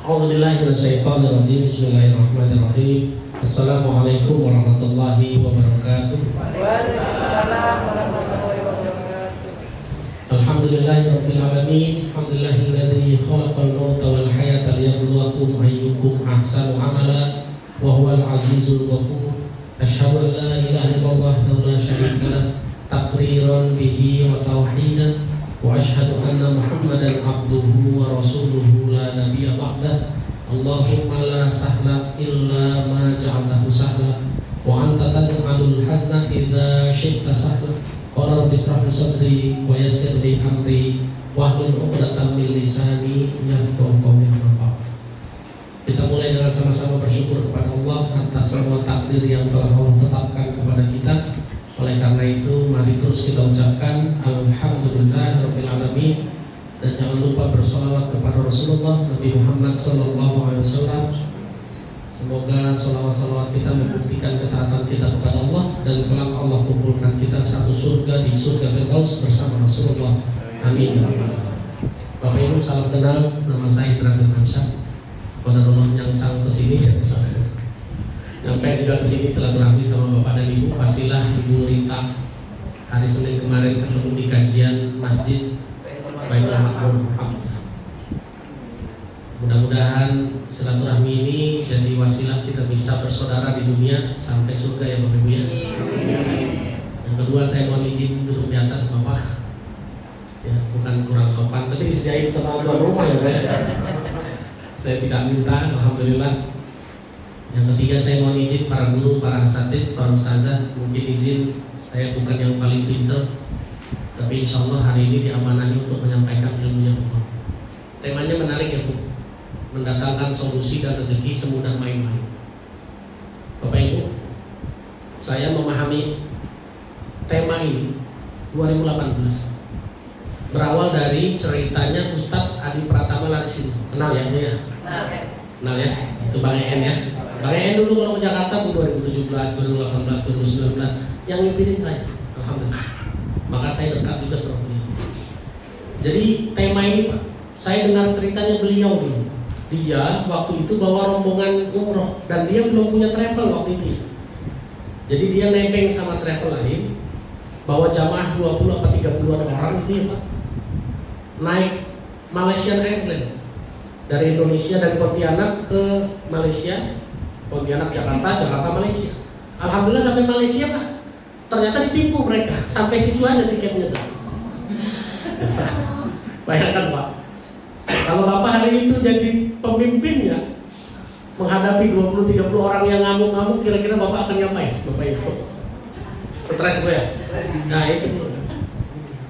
A'udzubillahi minasyaitonirrajim. Bismillahirrahmanirrahim. Assalamualaikum warahmatullahi wabarakatuh. Waalaikumsalam warahmatullahi wabarakatuh. Alhamdulillahirabbil alamin. Alhamdulillahilladzi khalaqal mauta wal hayata liyabluwakum ayyukum ahsanu amala wa huwal azizul ghafur. Asyhadu an la ilaha illallah wa la syarika lah taqriran bihi wa tauhidan. Wa asyhadu anna Muhammadan abduhu wa rasuluhu la nabiyya ba'dah. Allahumma la sahla illa ma ja'altahu sahla wa anta taj'alul hazna idza syi'ta sahla. Qala rabbi ishrah li sadri wa yassir li amri wahlul 'uqdatam min lisani yafqahu qawli. Kita mulai dengan sama-sama bersyukur kepada Allah atas semua takdir yang telah Allah tetapkan kepada kita. Oleh karena itu, mari terus kita ucapkan Alhamdulillahirabbil alamin, dan jangan lupa bersolawat kepada Rasulullah Nabi Muhammad SAW. Semoga solawat-solawat kita membuktikan ketaatan kita kepada Allah, dan kelak Allah kumpulkan kita satu surga di surga Firdaus bersama Rasulullah. Amin. Bapak Ibu, salam kenal. Nama saya Ibrahim Hamsyah. Qadarullah yang sang kesini saya kesana. Sampai juga kesini silaturahmi sama Bapak dan Ibu. Pastilah Ibu Rita hari Senin kemarin ketemu di kajian Masjid Baitul Ma'mur. Mudah-mudahan silaturahmi ini jadi wasilah kita bisa bersaudara di dunia sampai surga ya Bapak Ibu ya. Yang kedua, saya mohon izin duduk di atas Bapak. Ya, bukan kurang sopan, tapi disediain sama tuan rumah ya Pak. Saya tidak minta, alhamdulillah. Yang ketiga, saya mohon izin para guru, para asatiz, para ustazah, mungkin izin saya bukan yang paling pintar, tapi insya Allah hari ini diamanahi untuk menyampaikan ilmunya. Temanya menarik ya Bu, mendatangkan solusi dan rezeki semudah main-main. Bapak Ibu, saya memahami tema ini 2018 berawal dari ceritanya Ustadz Adi Pratama Larisin. Kenal ya Bu ya? Kenal ya? Itu Bang En ya. Bang En dulu kalau ke Jakarta Bu 2017, 2018, 2019 yang ngimpirin saya. Alhamdulillah. Maka saya dekat juga sama beliau. Jadi tema ini Pak, saya dengar ceritanya beliau dulu. Dia waktu itu bawa rombongan umroh dan dia belum punya travel waktu itu. Jadi dia nebeng sama travel lain, bawa jamaah 20 atau 30 orang itu ya Pak, naik Malaysian Airlines dari Indonesia dan Pontianak ke Malaysia, Pontianak Jakarta, Jakarta Malaysia. Alhamdulillah sampai Malaysia Pak, ternyata ditipu mereka, sampai situ aja tiketnya tuh. Bayangkan Pak, kalau Bapak hari itu jadi pemimpinnya menghadapi 20-30 orang yang ngamuk-ngamuk, kira-kira Bapak akan ngapain? Bapak Ibu stres Bu ya? Nah itu dulu.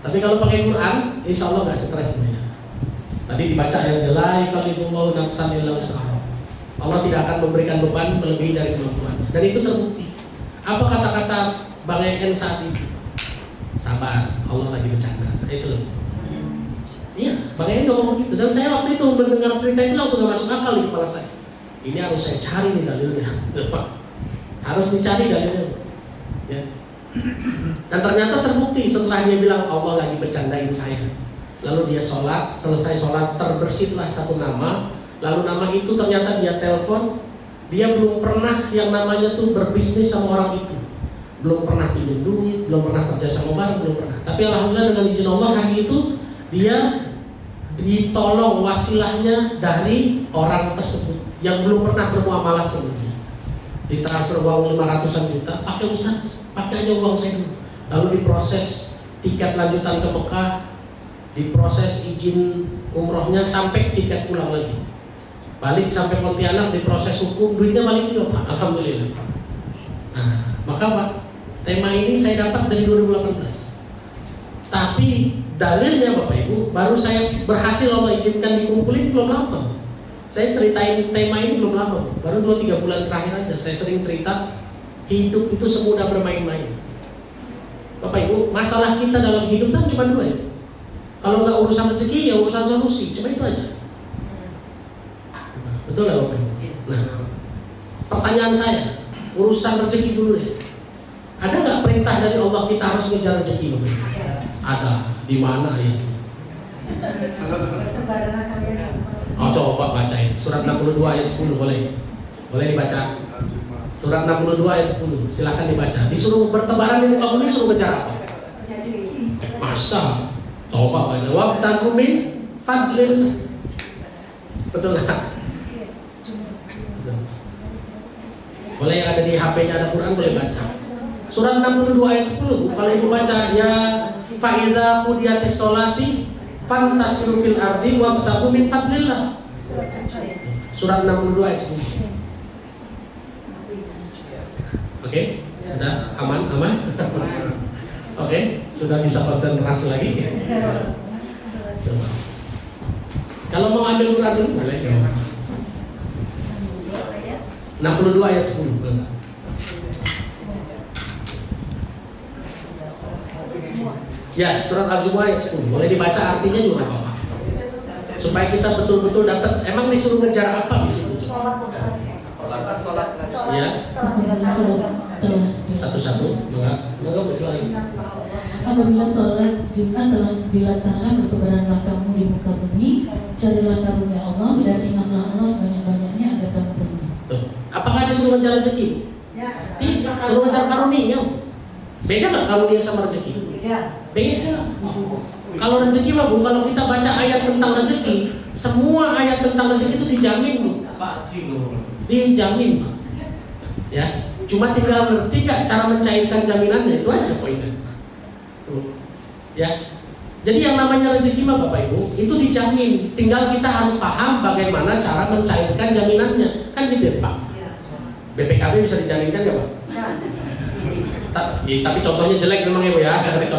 Tapi kalau pakai Quran, insya Allah nggak stres ya. Tadi dibaca ayat la yukallifullahu nafsan illa wus'aha. Allah tidak akan memberikan beban melebihi dari kemampuan. Dan itu terbukti. Apa kata-kata Bang En saat itu? Sabar, Allah lagi bercanda. Itu loh. Iya, Bang En ngomong begitu. Dan saya waktu itu mendengar cerita itu langsung gak masuk akal di kepala saya. Ini harus saya cari nih dalilnya. Harus dicari dalilnya. Ya. Dan ternyata terbukti setelah dia bilang Allah lagi bercandain saya. Lalu dia sholat, selesai sholat terbersihlah satu nama. Lalu nama itu ternyata dia telepon. Dia belum pernah yang namanya tuh berbisnis sama orang itu. Belum pernah pinjam duit, belum pernah kerja sama barang, belum pernah. Tapi alhamdulillah dengan izin Allah hari itu dia ditolong wasilahnya dari orang tersebut yang belum pernah bermuamalah sebelumnya. Ditransfer uang 500-an juta, pakai Ustaz, pakai aja uang saya dulu. Lalu diproses tiket lanjutan ke Mekah, diproses izin umrohnya sampai tiket pulang lagi. Balik sampai Pontianak, diproses hukum, duitnya balik juga Pak, alhamdulillah. Nah, maka Pak, tema ini saya dapat dari 2018. Tapi dalilnya Bapak Ibu, baru saya berhasil Allah izinkan dikumpulin belum lama. Saya ceritain tema ini belum lama, baru 2-3 bulan terakhir aja. Saya sering cerita hidup itu semudah bermain-main. Bapak Ibu, masalah kita dalam hidup kan cuma dua ya. Kalau nggak urusan rezeki ya urusan solusi, cuma itu aja. Betul nggak Bapak Ibu? Nah, pertanyaan saya, urusan rezeki dulu deh. Ada nggak perintah dari Allah kita harus ngejar rezeki Bapak Ibu? Ada. Di mana ya? Oh, coba bacain. Surat 62 ayat 10 boleh. Boleh dibaca. Surat 62 ayat 10. Silakan dibaca. Disuruh bertebaran di muka bumi, suruh ngejar apa? Masa? Coba baca. Wabtagu min fadlillah. Betul nggak? Boleh, yang ada di HP-nya ada Quran, boleh baca. Surat 62 ayat 10. Kalau ibu baca, ya fa'idha qudiyatis sholati fantasiru fil ardi wabtagu min fadlillah. Surat 62 ayat 10. Oke, sudah aman? Oke, sudah bisa konsentrasi lagi. Coba. Kalau mau ambil Quran dulu boleh. 62 ayat 10. Ya, surat Al-Jumu'ah ayat 10. Boleh dibaca artinya juga nggak apa-apa. Supaya kita betul-betul dapat. Emang disuruh ngejar apa di situ? Sholat. Ya. Satu-satu. Enggak lagi. Apabila sholat Jumat telah dilaksanakan, bertebaranlah kamu di muka bumi, carilah karunia Allah dan ingatlah Allah sebanyak-banyaknya agar kamu penuhi. Apakah disuruh ngejar rezeki? Tidak, suruh ngejar karunia. Beda nggak karunia sama rezeki? Beda. Kalau rezeki mah Bu, kalau kita baca ayat tentang rezeki, semua ayat tentang rezeki itu dijamin Bu. Dijamin Pak. Ya, cuma tinggal ngerti nggak cara mencairkan jaminannya, itu aja poinnya. Ya. Jadi yang namanya rezeki mah Bapak Ibu itu dijamin, tinggal kita harus paham bagaimana cara mencairkan jaminannya. Kan gitu ya Pak. BPKB bisa dijaminkan nggak Pak? Tapi contohnya jelek memang ya Bu ya,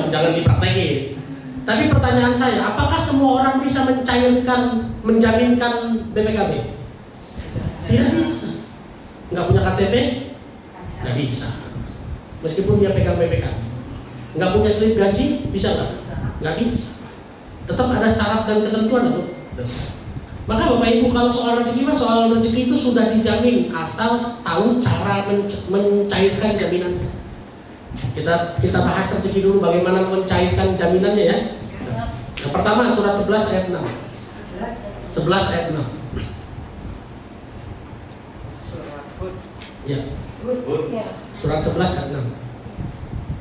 jangan dipraktekin. Tapi pertanyaan saya, apakah semua orang bisa mencairkan, menjaminkan BPKB? Tidak bisa. Nggak punya KTP? Nggak bisa. Meskipun dia pegang BPKB. Nggak punya slip gaji? Bisa nggak? Nggak bisa. Tetap ada syarat dan ketentuan Bu. Maka Bapak Ibu kalau soal rezeki mah, soal rezeki itu sudah dijamin asal tahu cara mencairkan jaminannya. Kita bahas rezeki dulu, bagaimana mencairkan jaminannya ya. Yang pertama surat 11 ayat 6. 11 ayat 6. Ya. Surat 11 ayat 6.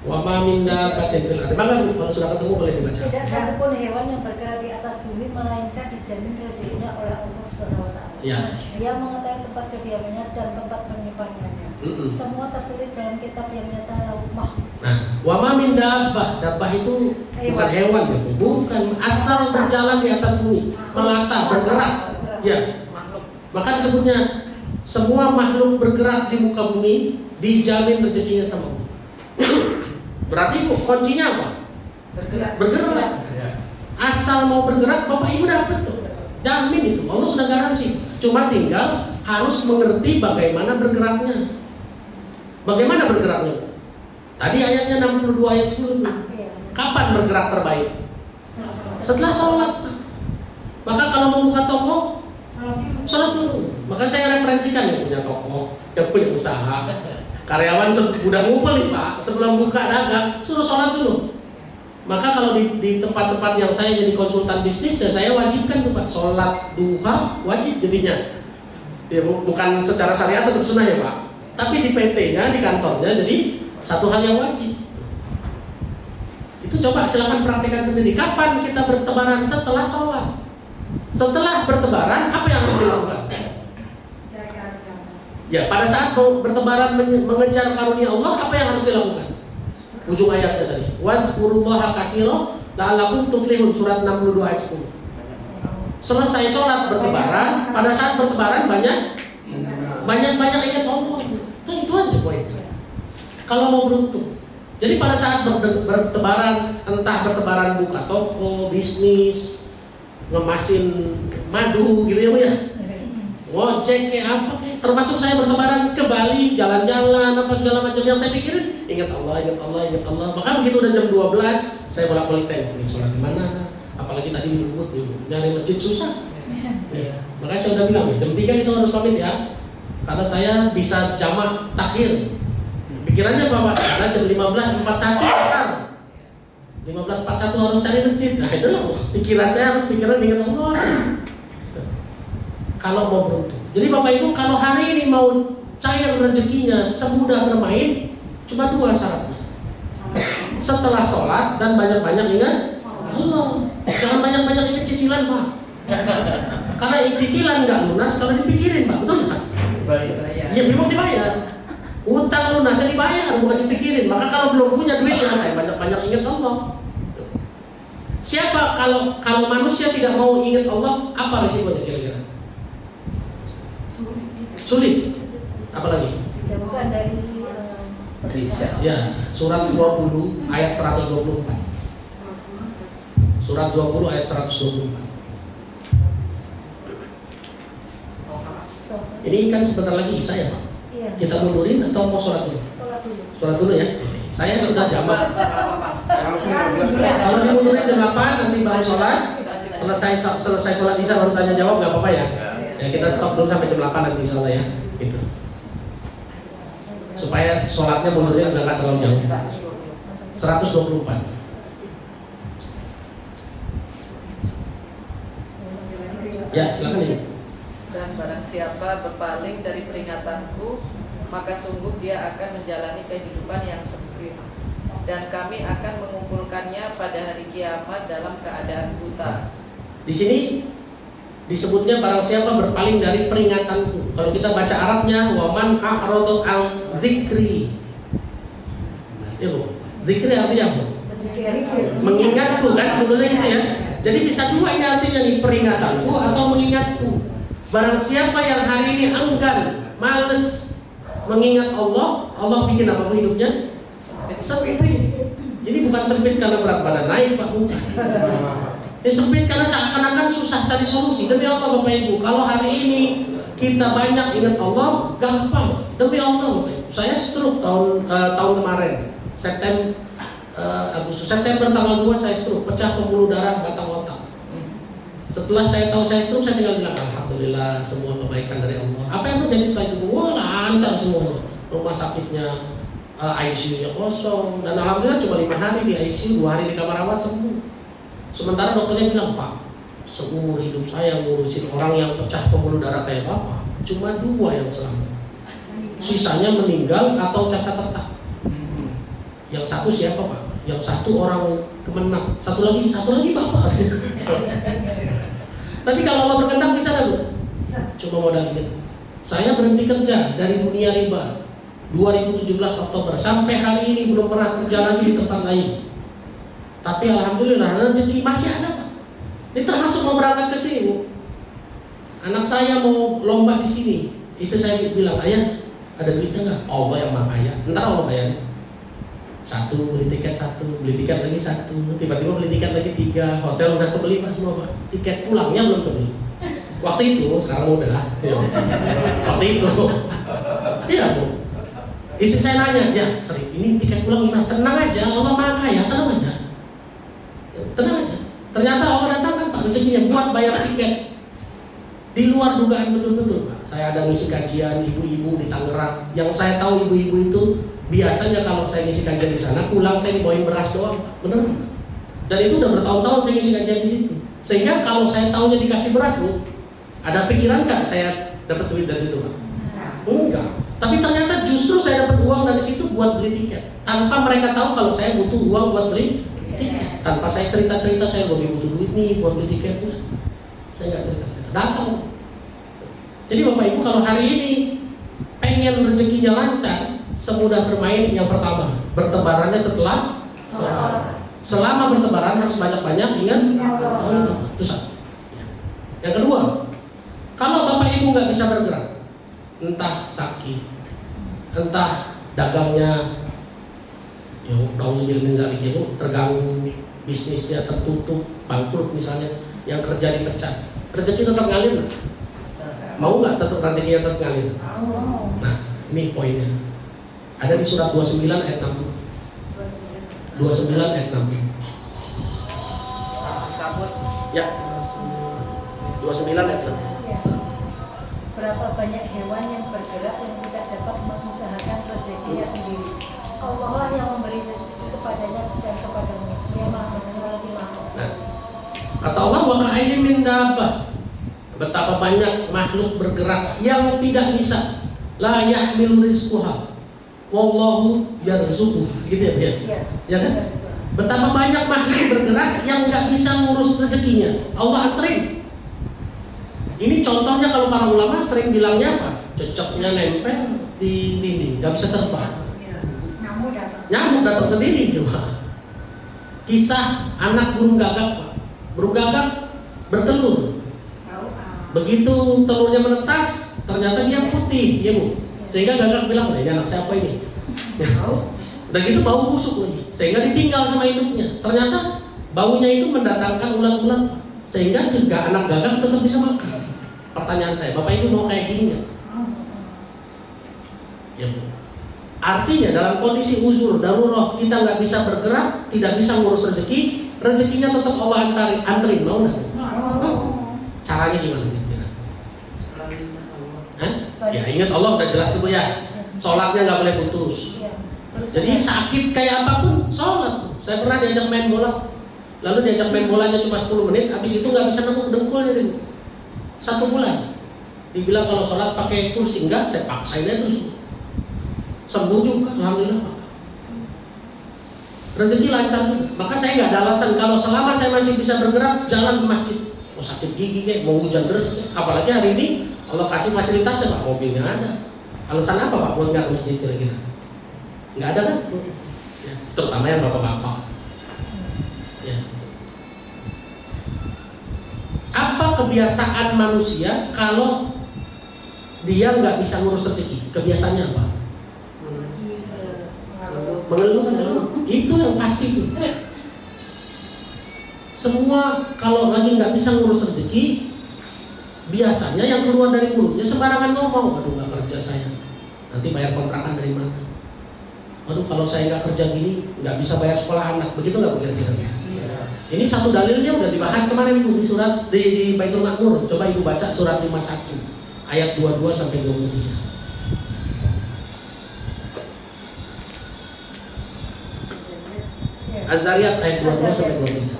Wa ma min dabbatin fil ardi. Maka kalau sudah ketemu boleh dibaca. Tidak satupun hewan yang bergerak di atas bumi melainkan dijamin rezekinya oleh Allah Subhanahu wa taala. Ya. Dia mengetahui tempat kediamannya dan tempat penyimpanannya. Semua tertulis dalam kitab yang nyata lauh mahfuz. Nah, wa ma min dabbah. Dabbah itu bukan hewan ya, Bu. Bukan, asal berjalan di atas bumi, melata, bergerak. Ya. Maka disebutnya semua makhluk bergerak di muka bumi dijamin rezekinya sama Allah. Berarti Bu, kuncinya apa? Bergerak. Asal mau bergerak, Bapak Ibu dapat tuh. Jamin itu, Allah sudah garansi. Cuma tinggal harus mengerti bagaimana bergeraknya. Bagaimana bergeraknya? Tadi ayatnya 62 ayat 10. Kapan bergerak terbaik? Setelah sholat. Maka kalau mau buka toko, sholat dulu. Maka saya referensikan yang punya toko, yang punya usaha. Karyawan udah ngumpul nih Pak, sebelum buka dagang, suruh sholat dulu. Maka kalau di tempat-tempat yang saya jadi konsultan bisnis, ya saya wajibkan tuh Pak, sholat duha wajib jadinya. Ya, bukan secara syariat tetap sunnah ya Pak, tapi di PT-nya, di kantornya, jadi satu hal yang wajib. Itu coba silakan praktekkan sendiri. Kapan kita bertebaran? Setelah sholat. Setelah bertebaran, apa yang harus dilakukan? Ya, pada saat bertebaran mengejar karunia Allah, apa yang harus dilakukan? Ujung ayatnya tadi. Wazkurullaha katsira la'allakum tuflihun, surat 62 ayat 10. Selesai sholat bertebaran, pada saat bertebaran banyak ingat Allah. Itu aja poinnya. Kalau mau beruntung. Jadi pada saat bertebaran, entah bertebaran buka toko, bisnis, ngemasin madu gitu ya Bu ya. Ngojek kayak apa kayak, termasuk saya bertebaran ke Bali, jalan-jalan apa segala macam yang saya pikirin, ingat Allah. Maka begitu udah jam 12, saya bolak-balik tengok nih sholat di mana. Apalagi tadi di Ubud, nyari masjid susah. Ya. Makanya saya udah bilang ya, jam 3 itu harus pamit ya. Karena saya bisa jamak takhir. Pikirannya apa Pak? Karena jam 15.41 besar. 15.41 harus cari masjid. Nah itulah pikiran saya, harus pikiran ingat Allah. kalau mau beruntung. Jadi Bapak Ibu, kalau hari ini mau cair rezekinya semudah bermain, cuma 2 syaratnya. Setelah sholat dan banyak-banyak ingat Allah. Jangan banyak-banyak ingat cicilan, Pak. Karena cicilan nggak lunas kalau dipikirin, Pak, betul nggak? Iya, memang dibayar. Utang lunasnya dibayar, bukan dipikirin. Maka kalau belum punya duit, ya saya banyak-banyak ingat Allah. Siapa kalau manusia tidak mau ingat Allah, apa risikonya kira-kira? Sulit. Apalagi? Dijauhkan dari Ya, surat 20 ayat 124. Surat 20 ayat 124. Ini kan sebentar lagi Isya ya, Pak? Iya. Kita mundurin atau mau sholat dulu? Sholat dulu. Sholat dulu ya. Saya sudah jawab. Langsung 15 Kalau dimundurin jam 8 nanti baru sholat. Selesai sholat Isya baru tanya jawab, nggak apa-apa ya? Ya kita stop dulu sampai jam 8 nanti insya Allah ya. Gitu. Supaya sholatnya mundurnya nggak terlalu jauh. 124. Ya silakan ini. Dan barang siapa berpaling dari peringatanku, maka sungguh dia akan menjalani kehidupan yang sempit, dan kami akan mengumpulkannya pada hari kiamat dalam keadaan buta. Di sini disebutnya barang siapa berpaling dari peringatanku. Kalau kita baca Arabnya, waman a'radu an dzikri. Ya Bu, dzikri artinya apa? Mengingatku kan sebetulnya gitu ya. Jadi bisa dua ini artinya nih, peringatanku atau mengingatku. Barang siapa yang hari ini enggan, males mengingat Allah, Allah bikin apa hidupnya? Sempit. Jadi bukan sempit karena berat badan naik, Pak, bukan. Ini sempit karena seakan-akan susah cari solusi. Demi Allah Bapak Ibu, kalau hari ini kita banyak ingat Allah, gampang. Demi Allah Bapak Ibu. Saya stroke tahun kemarin, September tanggal 2 saya stroke, pecah pembuluh darah batang otak. Setelah saya tahu saya stroke, saya tinggal bilang alhamdulillah, semua kebaikan dari Allah. Apa yang terjadi setelah itu? Wah, lancar semuanya. Rumah sakitnya ICU-nya kosong, dan alhamdulillah cuma 5 hari di ICU, 2 hari di kamar rawat sembuh. Sementara dokternya bilang, Pak, seumur hidup saya ngurusin orang yang pecah pembuluh darah kayak Bapak, cuma 2 yang selamat. Sisanya meninggal atau cacat retak. Yang satu siapa, Pak? Yang satu orang Kemenak, satu lagi Bapak. Tapi kalau Allah berkehendak bisa nggak, Bu? Cuma modal ingat. Saya berhenti kerja dari dunia riba 2017 Oktober sampai hari ini belum pernah kerja lagi di tempat lain. Tapi alhamdulillah rezeki masih ada, Pak. Ini termasuk mau berangkat ke sini, Bu. Anak saya mau lomba di sini. Istri saya bilang, ayah ada duitnya nggak? Allah yang maha kaya. Ntar Allah bayar. Satu beli tiket lagi satu, tiba-tiba beli tiket lagi 3, hotel udah kebeli Pak semua, Pak. Tiket pulangnya belum kebeli. Waktu itu, sekarang udah. Ya. Waktu itu, iya Bu. Istri saya nanya, ya Sri, ini tiket pulang gimana? Tenang aja, Allah maha kaya, tenang aja. Ternyata Allah datangkan Pak rezekinya buat bayar tiket. Di luar dugaan betul-betul, Pak. Saya ada ngisi kajian ibu-ibu di Tangerang. Yang saya tahu ibu-ibu itu biasanya kalau saya ngisi kajian di sana, pulang saya dibawain beras doang, Pak. Bener, Pak. Dan itu udah bertahun-tahun saya ngisi kajian di situ. Sehingga kalau saya tahunya dikasih beras, Bu, ada pikiran nggak saya dapat duit dari situ, Pak? Enggak. Tapi ternyata justru saya dapat uang dari situ buat beli tiket. Tanpa mereka tahu kalau saya butuh uang buat beli tiket. Tanpa saya cerita-cerita saya butuh duit nih buat beli tiket. Saya nggak cerita-cerita. Datang. Jadi Bapak Ibu kalau hari ini pengen rezekinya lancar, semudah bermain yang pertama, bertebarannya setelah sholat. Selama bertebaran harus banyak-banyak ingat Allah. Itu satu. Yang kedua, kalau Bapak Ibu nggak bisa bergerak, entah sakit, entah dagangnya terganggu, bisnisnya tertutup, bangkrut misalnya, yang kerja dipecat, rezeki tetap ngalir. Mau nggak tetap rezekinya tetap ngalir? Nah, ini poinnya. Ada di surat 29 ayat 60. 29 ayat 60. Ya. 29 ayat 60. Berapa banyak hewan yang bergerak yang tidak dapat mengusahakan rezekinya sendiri. Allah lah yang memberi rezeki kepadanya dan kepadamu. Dia maha mendengar lagi maha. Nah, kata Allah wa ka'ayyin min dabbah. Betapa banyak makhluk bergerak yang tidak bisa. La yahmilu rizquha wallahu yarzuquha. Gitu ya, Bia? Iya. Ya kan? Betapa banyak makhluk bergerak yang nggak bisa ngurus rezekinya. Allah anterin. Ini contohnya kalau para ulama sering bilangnya apa? Cocoknya nempel di dinding, nggak bisa terbang. Nyamuk datang sendiri cuma. Kisah anak burung gagak, Pak. Burung gagak bertelur. Begitu telurnya menetas, ternyata dia putih, ya Bu. Sehingga gagak bilang, ini anak siapa ini? Udah gitu bau busuk lagi, sehingga ditinggal sama induknya. Ternyata baunya itu mendatangkan ulat-ulat, sehingga juga anak gagak tetap bisa makan. Pertanyaan saya, Bapak itu mau kayak gini nggak? Ya Bu. Artinya dalam kondisi uzur, darurat, kita nggak bisa bergerak, tidak bisa ngurus rezeki, rezekinya tetap Allah anterin, mau nggak? Caranya gimana kira-kira? Ya ingat Allah udah jelas tuh ya. Sholatnya nggak boleh putus. Jadi sakit kayak apapun sholat. Saya pernah diajak main bola, lalu diajak main bolanya cuma 10 menit, habis itu nggak bisa nemu dengkulnya gitu. 1 bulan. Dibilang kalau sholat pakai kursi, enggak, saya paksain aja terus. Sembuh juga, alhamdulillah Pak. Rezeki lancar juga. Maka saya nggak ada alasan kalau selama saya masih bisa bergerak jalan ke masjid. Mau sakit gigi kayak, mau hujan deras kayak. Apalagi hari ini Allah kasih fasilitasnya Pak, mobilnya ada. Alasan apa Pak buat nggak ke masjid kira-kira? Nggak ada kan? Ya, terutama yang bapak-bapak. Ya. Apa kebiasaan manusia kalau dia nggak bisa ngurus rezeki? Kebiasaannya apa? Mengeluh. Itu yang pasti itu. Semua kalau lagi nggak bisa ngurus rezeki, biasanya yang keluar dari mulutnya sembarangan ngomong. Aduh nggak kerja saya, nanti bayar kontrakan dari mana? Aduh kalau saya nggak kerja gini, nggak bisa bayar sekolah anak. Begitu nggak kira-kira? Ini satu dalilnya udah dibahas kemarin Ibu di surat di Baitul Ma'mur. Coba Ibu baca surat 51 ayat 22 sampai 23. Az-Zariyat ayat 22 sampai 23.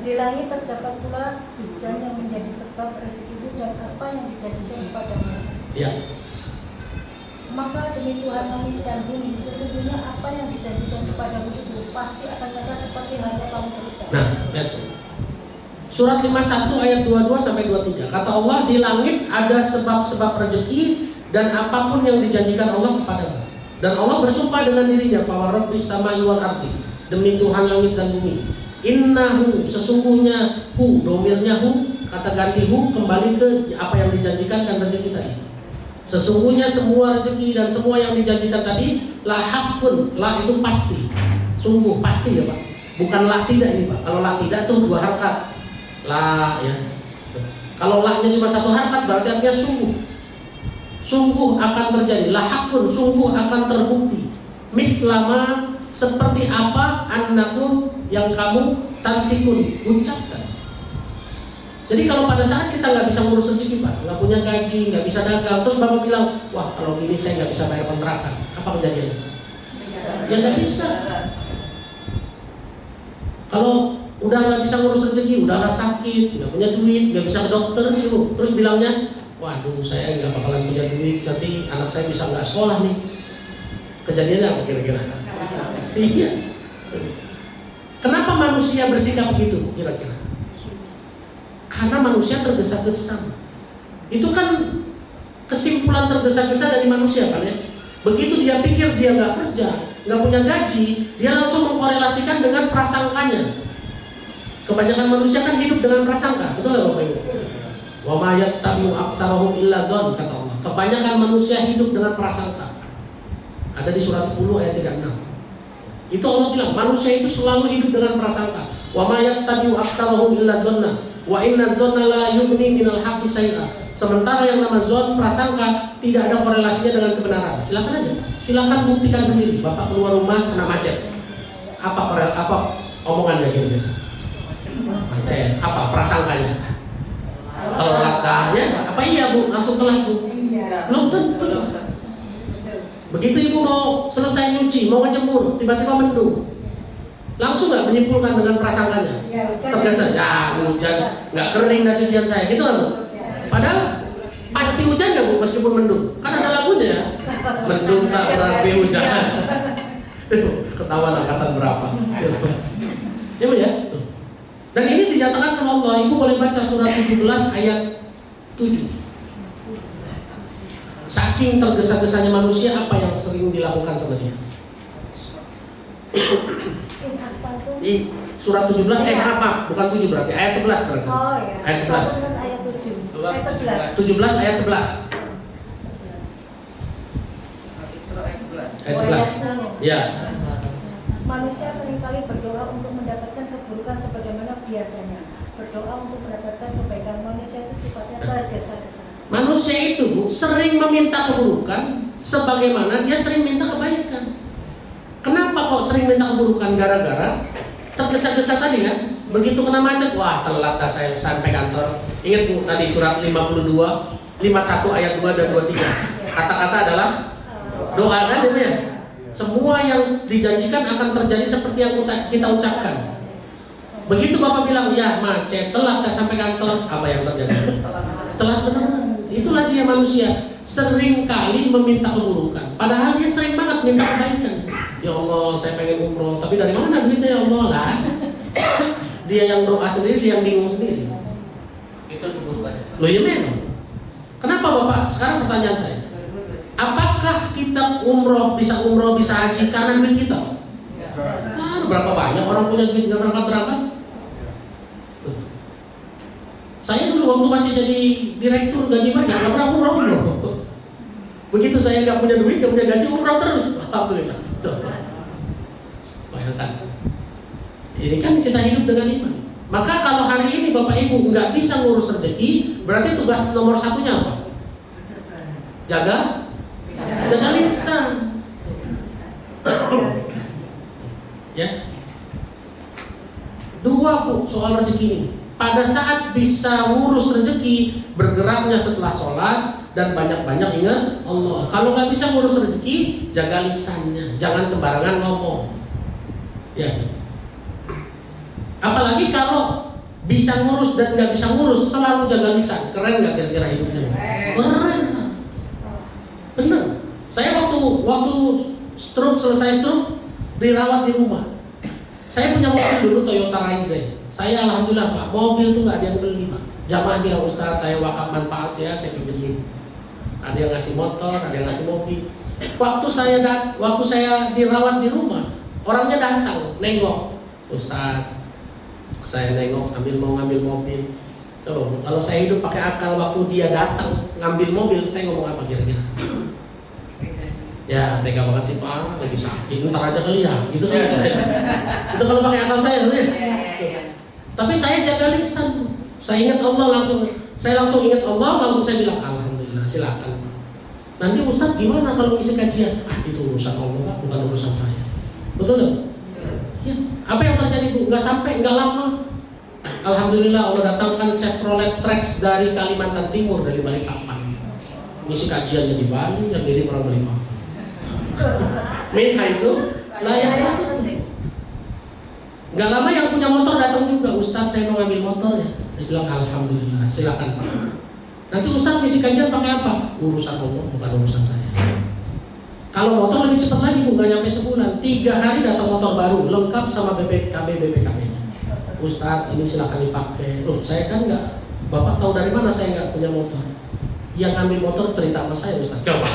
Di langit terdapat pula hujan yang menjadi sebab rezeki itu dan apa yang dijadikan kepadamu. Ya. Maka demi Tuhan langit dan bumi, sesungguhnya apa yang dijanjikan kepadamu itu pasti akan nyata seperti halnya kamu berucap. Nah, lihat. Surat 51 ayat 22 sampai 23. Kata Allah, di langit ada sebab-sebab rezeki dan apapun yang dijanjikan Allah kepadamu. Dan Allah bersumpah dengan dirinya, "Fa rabbis samai wal ardi." Demi Tuhan langit dan bumi. Innahu, sesungguhnya hu, domirnya hu, kata ganti hu kembali ke apa yang dijanjikan dan rezeki tadi. Sesungguhnya semua rezeki dan semua yang dijanjikan tadi la hakun, la itu pasti, sungguh pasti ya Pak. Bukan la tidak ini Pak. Kalau la tidak tuh 2 harakat. La ya. Kalau la-nya cuma 1 harakat berarti artinya sungguh. Sungguh akan terjadi. La hakun, sungguh akan terbukti. Mislama, seperti apa annakum yang kamu tantikun ucapkan. Jadi kalau pada saat kita nggak bisa ngurus rezeki Pak, nggak punya gaji, nggak bisa dagang, terus Bapak bilang, wah kalau gini saya nggak bisa bayar kontrakan, apa kejadiannya? Ya nggak bisa. Kalau udah nggak bisa ngurus rezeki, udahlah sakit, nggak punya duit, nggak bisa ke dokter gitu, terus bilangnya, waduh saya nggak bakalan punya duit, nanti anak saya bisa nggak sekolah nih. Kejadiannya apa kira-kira? Iya. Kenapa manusia bersikap begitu kira-kira? Karena manusia tergesa-gesa. Itu kan kesimpulan tergesa-gesa dari manusia kan ya. Begitu dia pikir dia nggak kerja, nggak punya gaji, dia langsung mengkorelasikan dengan prasangkanya. Kebanyakan manusia kan hidup dengan prasangka, betul nggak Bapak Ibu? Wa ma yattabi'u aktsarahum illa dzann, kata Allah. Kebanyakan manusia hidup dengan prasangka. Ada di surat 10 ayat 36. Itu Allah bilang manusia itu selalu hidup dengan prasangka. Wa ma yattabi'u aktsarahum illa dzanna wa inna dzanna la yughni minal haqqi syai'a. Sementara yang nama zon, prasangka, tidak ada korelasinya dengan kebenaran. Silakan aja. Silakan buktikan sendiri. Bapak keluar rumah kena macet. Apa omongannya kira-kira? Macet. Apa prasangkanya? Kalau latahnya apa iya Bu? Langsung telat Bu? Belum tentu. Begitu Ibu mau selesai nyuci, mau ngejemur, tiba-tiba mendung, langsung nggak menyimpulkan dengan prasangkanya? Tergesa, ya hujan, nggak kering dah cucian saya, gitu kan Bu? Padahal pasti hujan nggak Bu meskipun mendung? Kan ada lagunya ya. Mendung tak berarti hujan. Ketahuan angkatan berapa? Ya Bu ya. Dan ini dinyatakan sama Allah. Ibu boleh baca surat 17 ayat 7. Saking tergesa-gesanya manusia, apa yang sering dilakukan sama dia? Di surat 17 maaf, bukan 7 berarti, ayat 11 berarti. Oh iya. Ayat 11. Ayat 7. Ayat 11. 17 ayat 11. Surah ayat 11. Ayat 11. Ya. Manusia seringkali berdoa untuk mendapatkan keburukan sebagaimana biasanya. Berdoa untuk mendapatkan kebaikan. Manusia itu sifatnya tergesa-gesa. Manusia itu Bu sering meminta keburukan sebagaimana dia sering minta kebaikan. Kenapa kok sering minta keburukan? Gara-gara tergesa-gesa tadi kan. Begitu kena macet, wah telat dah saya sampai kantor. Ingat Bu tadi surat 52, 51 ayat 2 dan 23. Kata-kata adalah doa kan itu ya. Semua yang dijanjikan akan terjadi seperti yang kita ucapkan. Begitu Bapak bilang, ya macet, telat dah sampai kantor, apa yang terjadi? Telat benar. Itulah dia manusia, sering kali meminta keburukan. Padahal dia sering banget minta kebaikan. Ya Allah, saya pengen umroh, tapi dari mana duitnya ya Allah lah? Dia yang doa sendiri, dia yang bingung sendiri. Itu keburukannya. Loh ya memang. Kenapa Bapak? Sekarang pertanyaan saya. Apakah kita umroh bisa haji karena duit kita? Nah, berapa banyak orang punya duit nggak berangkat? Saya dulu waktu masih jadi direktur gaji banyak, nggak pernah umroh dulu. Begitu saya nggak punya duit, nggak punya gaji, umroh terus. Alhamdulillah. Coba bayangkan. Ini kan kita hidup dengan iman. Maka kalau hari ini Bapak Ibu nggak bisa ngurus rezeki, berarti tugas nomor satunya apa? Jaga lisan. Ya. Dua Bu soal rezeki ini. Pada saat bisa ngurus rezeki, bergeraknya setelah sholat dan banyak-banyak ingat Allah. Kalau nggak bisa ngurus rezeki, jaga lisannya, jangan sembarangan ngomong. Ya. Apalagi kalau bisa ngurus dan nggak bisa ngurus, selalu jaga lisan. Keren nggak kira-kira hidupnya? Keren. Bener. Saya waktu stroke, selesai stroke, dirawat di rumah. Saya punya mobil dulu Toyota Raizen. Saya alhamdulillah Pak, mobil tuh nggak ada yang beli Pak. Jamaah bilang Ustadz, saya wakaf manfaat ya, saya pinjemin. Ada yang ngasih motor, ada yang ngasih mobil. Waktu saya dirawat di rumah, orangnya datang, nengok. Ustadz, saya nengok sambil mau ngambil mobil. Coba, kalau saya hidup pakai akal, waktu dia datang ngambil mobil, saya ngomong apa kira-kira? Ya, tega banget sih Pak, lagi sakit, ntar aja kali ya, gitu kan? Itu kalau pakai akal saya, ya. Tapi saya jaga lisan. Saya ingat Allah saya langsung ingat Allah, langsung saya bilang alhamdulillah, silakan. Nanti Ustadz gimana kalau isi kajian? Itu urusan Allah, bukan urusan saya. Betul nggak? Ya. Apa yang terjadi Bu? Nggak sampai, nggak lama. Alhamdulillah Allah datangkan Chevrolet Trax dari Kalimantan Timur, dari Balikpapan. Ngisi kajiannya di Bali, yang jadi orang Balikpapan. Min haisu layak masuk. Gak lama yang punya motor datang juga, Ustadz saya mau ngambil motor ya. Saya bilang alhamdulillah, silakan Pak. Nanti Ustadz ngisi kajian pakai apa? Urusan Allah, bukan urusan saya. Kalau motor lebih cepat lagi Bu, gak nyampe sebulan, 3 hari datang motor baru, lengkap sama BPKB-nya. Ustadz ini silakan dipakai. Loh saya kan nggak, Bapak tahu dari mana saya nggak punya motor? Yang ngambil motor cerita sama saya Ustadz. Coba.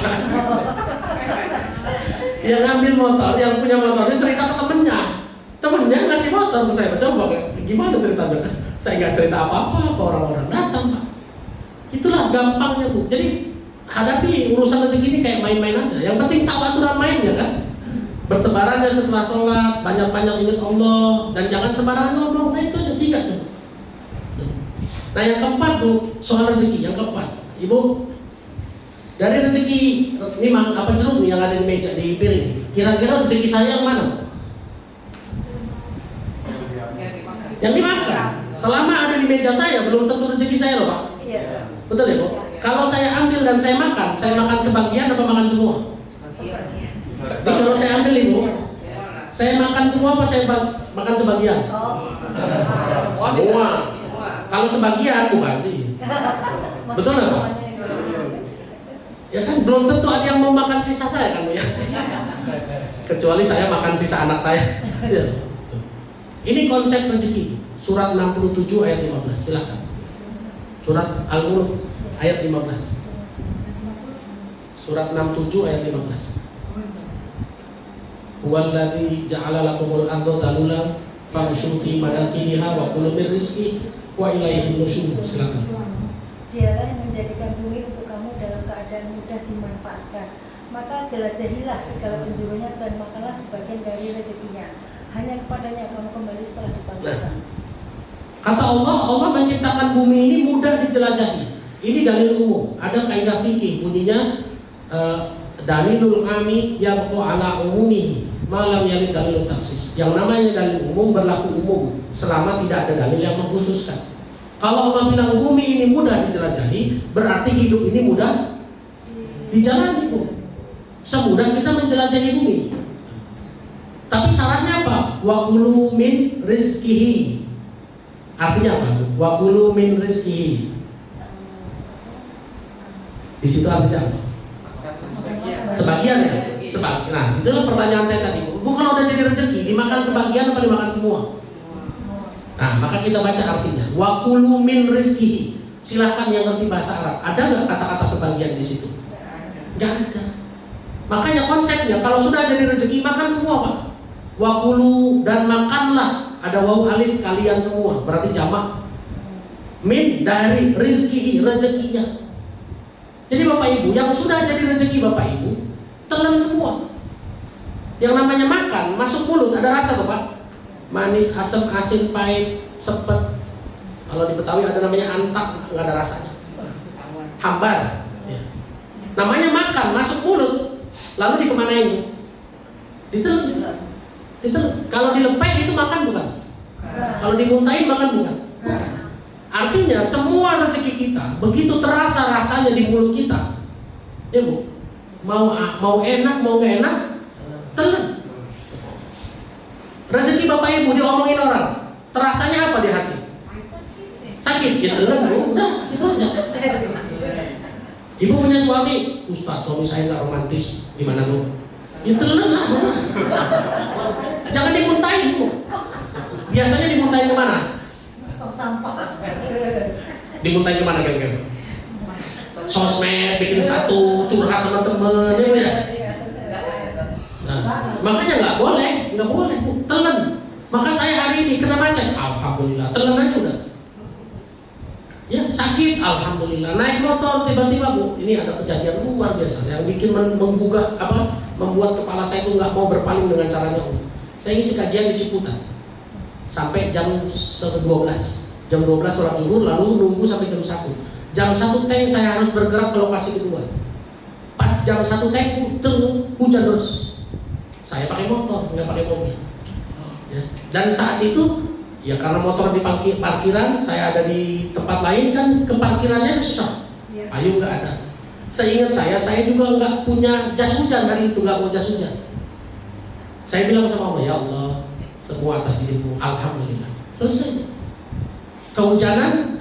Yang ngambil motor, yang punya motor ini cerita ke temennya ngasih motor ke saya. Coba gimana ceritanya? Saya nggak cerita apa-apa ke orang-orang, datang Pak. Itulah gampangnya Bu. Jadi hadapi urusan rezeki ini kayak main-main aja. Yang penting tahu aturan mainnya kan. Bertebarannya setelah sholat, banyak-banyak ingat Allah, dan jangan sembarangan ngomong. Nah itu aja 3 tuh. Nah yang keempat Bu, soal rezeki yang keempat. Ibu, dari rezeki ini apa jeruk yang ada di meja di piring, kira-kira rezeki saya yang mana? Yang dimakan. Selama ada di meja saya belum tentu rezeki saya loh Pak. Iya. Betul ya Bu? Kalau saya ambil dan saya makan sebagian apa makan semua? Jadi kalau saya ambil Ibu, saya makan semua apa saya makan sebagian? Oh. Semua. Kalau sebagian mubazir. Betul nggak, Pak? Ya kan belum tentu ada yang mau makan sisa saya kan ya. Kecuali saya makan sisa anak saya. Ya. Ini konsep rezeki. Surat 67 ayat 15. Silakan. Surat Al-Mulk ayat 15. Surat 67 ayat 15. Huwallazi ja'ala lakumul arda dalula famshu fi manakibiha wa kulu min rizqi wa ilaihi nusyur. Silakan. Dialah yang menjadikan bumi untuk kamu dalam keadaan mudah dimanfaatkan. Maka jelajahilah segala penjurunya dan makanlah sebagian dari rezekinya. Hanya kepadanya kamu kembali setelah dibangkitkan. Kata Allah, Allah menciptakan bumi ini mudah dijelajahi. Ini dalil umum. Ada kaidah fikih bunyinya dalilul ami yabqu ala umumihi malam yalid dalilul taksis. Yang namanya dalil umum berlaku umum selama tidak ada dalil yang mengkhususkan. Kalau Allah bilang bumi ini mudah dijelajahi, berarti hidup ini mudah dijalani, Bu. Semudah kita menjelajahi bumi. Tapi syaratnya apa? Wa kulu min rizkihi. Artinya apa? Wa kulu min rizkihi. Di situ artinya apa? Sebagian ya? Sebagian. Nah, itulah pertanyaan saya tadi. Bu, kalau udah jadi rezeki, dimakan sebagian apa dimakan semua? Nah, maka kita baca artinya. Wa kulu min rizkihi. Silahkan yang ngerti bahasa Arab. Ada nggak kata-kata sebagian di situ? Nggak ada. Makanya konsepnya kalau sudah jadi rezeki makan semua, Pak. Wa kulu dan makanlah. Ada waw alif kalian semua. Berarti jamak. Min dari rizkihi rezekinya. Jadi Bapak Ibu yang sudah jadi rezeki Bapak Ibu telan semua. Yang namanya makan masuk mulut ada rasa, Bapak. Manis, asam, asin, pahit, sepet. Kalau di Betawi ada namanya antak, nggak ada rasanya. Hambar. Ya. Namanya makan, masuk mulut. Lalu dikemanain? Ditelan. Kalau dilepeh itu makan bukan? Kalau dimuntahin makan bukan? Artinya semua rezeki kita begitu terasa rasanya di mulut kita. Ya Bu, mau enak mau nggak enak, telan. Rezeki Bapak Ibu diomongin orang, terasanya apa di hati? Sakit, ya telan Bu, udah itu aja. Ibu punya suami, Ustaz suami saya nggak romantis, gimana Bu? Ya telan lah. Jangan dimuntahin Bu. Biasanya dimuntahin kemana? Sampah. Dimuntahin kemana kira-kira? Sosmed, bikin satu, curhat sama temen, ya Bu ya? Nah, makanya nggak boleh Bu, telan. Maka saya hari ini kena macet, alhamdulillah, telan aja udah. Ya sakit, alhamdulillah. Naik motor tiba-tiba Bu, ini ada kejadian luar biasa yang bikin membuat kepala saya itu nggak mau berpaling dengan caranya Allah. Saya ngisi kajian di Ciputat sampai jam 12. Jam 12 sholat zuhur, lalu nunggu sampai jam 1. Jam 1 tank saya harus bergerak ke lokasi kedua. Pas jam 1 tank hujan terus. Saya pakai motor, nggak pakai mobil. Ya. Dan saat itu, ya karena motor di parkiran, saya ada di tempat lain kan, ke parkirannya susah. Payung nggak ada. Seingat saya juga nggak punya jas hujan hari itu, nggak mau jas hujan. Saya bilang sama Allah, ya Allah, semua atas izin-Mu, alhamdulillah. Selesai. Kehujanan,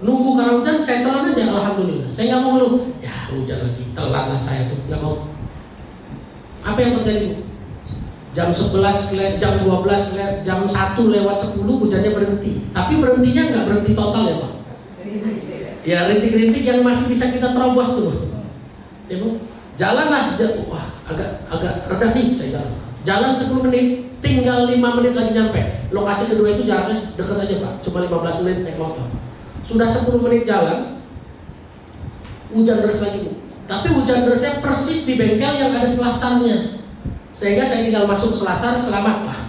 nunggu karena hujan, saya telan aja, alhamdulillah. Saya nggak mau ngeluh, ya hujan lagi, telan lah saya tuh, nggak mau. Apa yang terjadi? Jam 11, jam 12, jam 1 lewat 10 hujannya berhenti. Tapi berhentinya nggak berhenti total ya Pak. Ya rintik-rintik yang masih bisa kita terobos tuh. Ya Bu, jalanlah, wah agak reda nih saya jalan. Jalan 10 menit, tinggal 5 menit lagi nyampe. Lokasi kedua itu jaraknya dekat aja Pak, cuma 15 menit naik motor. Sudah 10 menit jalan, hujan deras lagi Bu. Tapi hujan derasnya persis di bengkel yang ada selasarnya. Sehingga saya tinggal masuk selasar, selamat lah,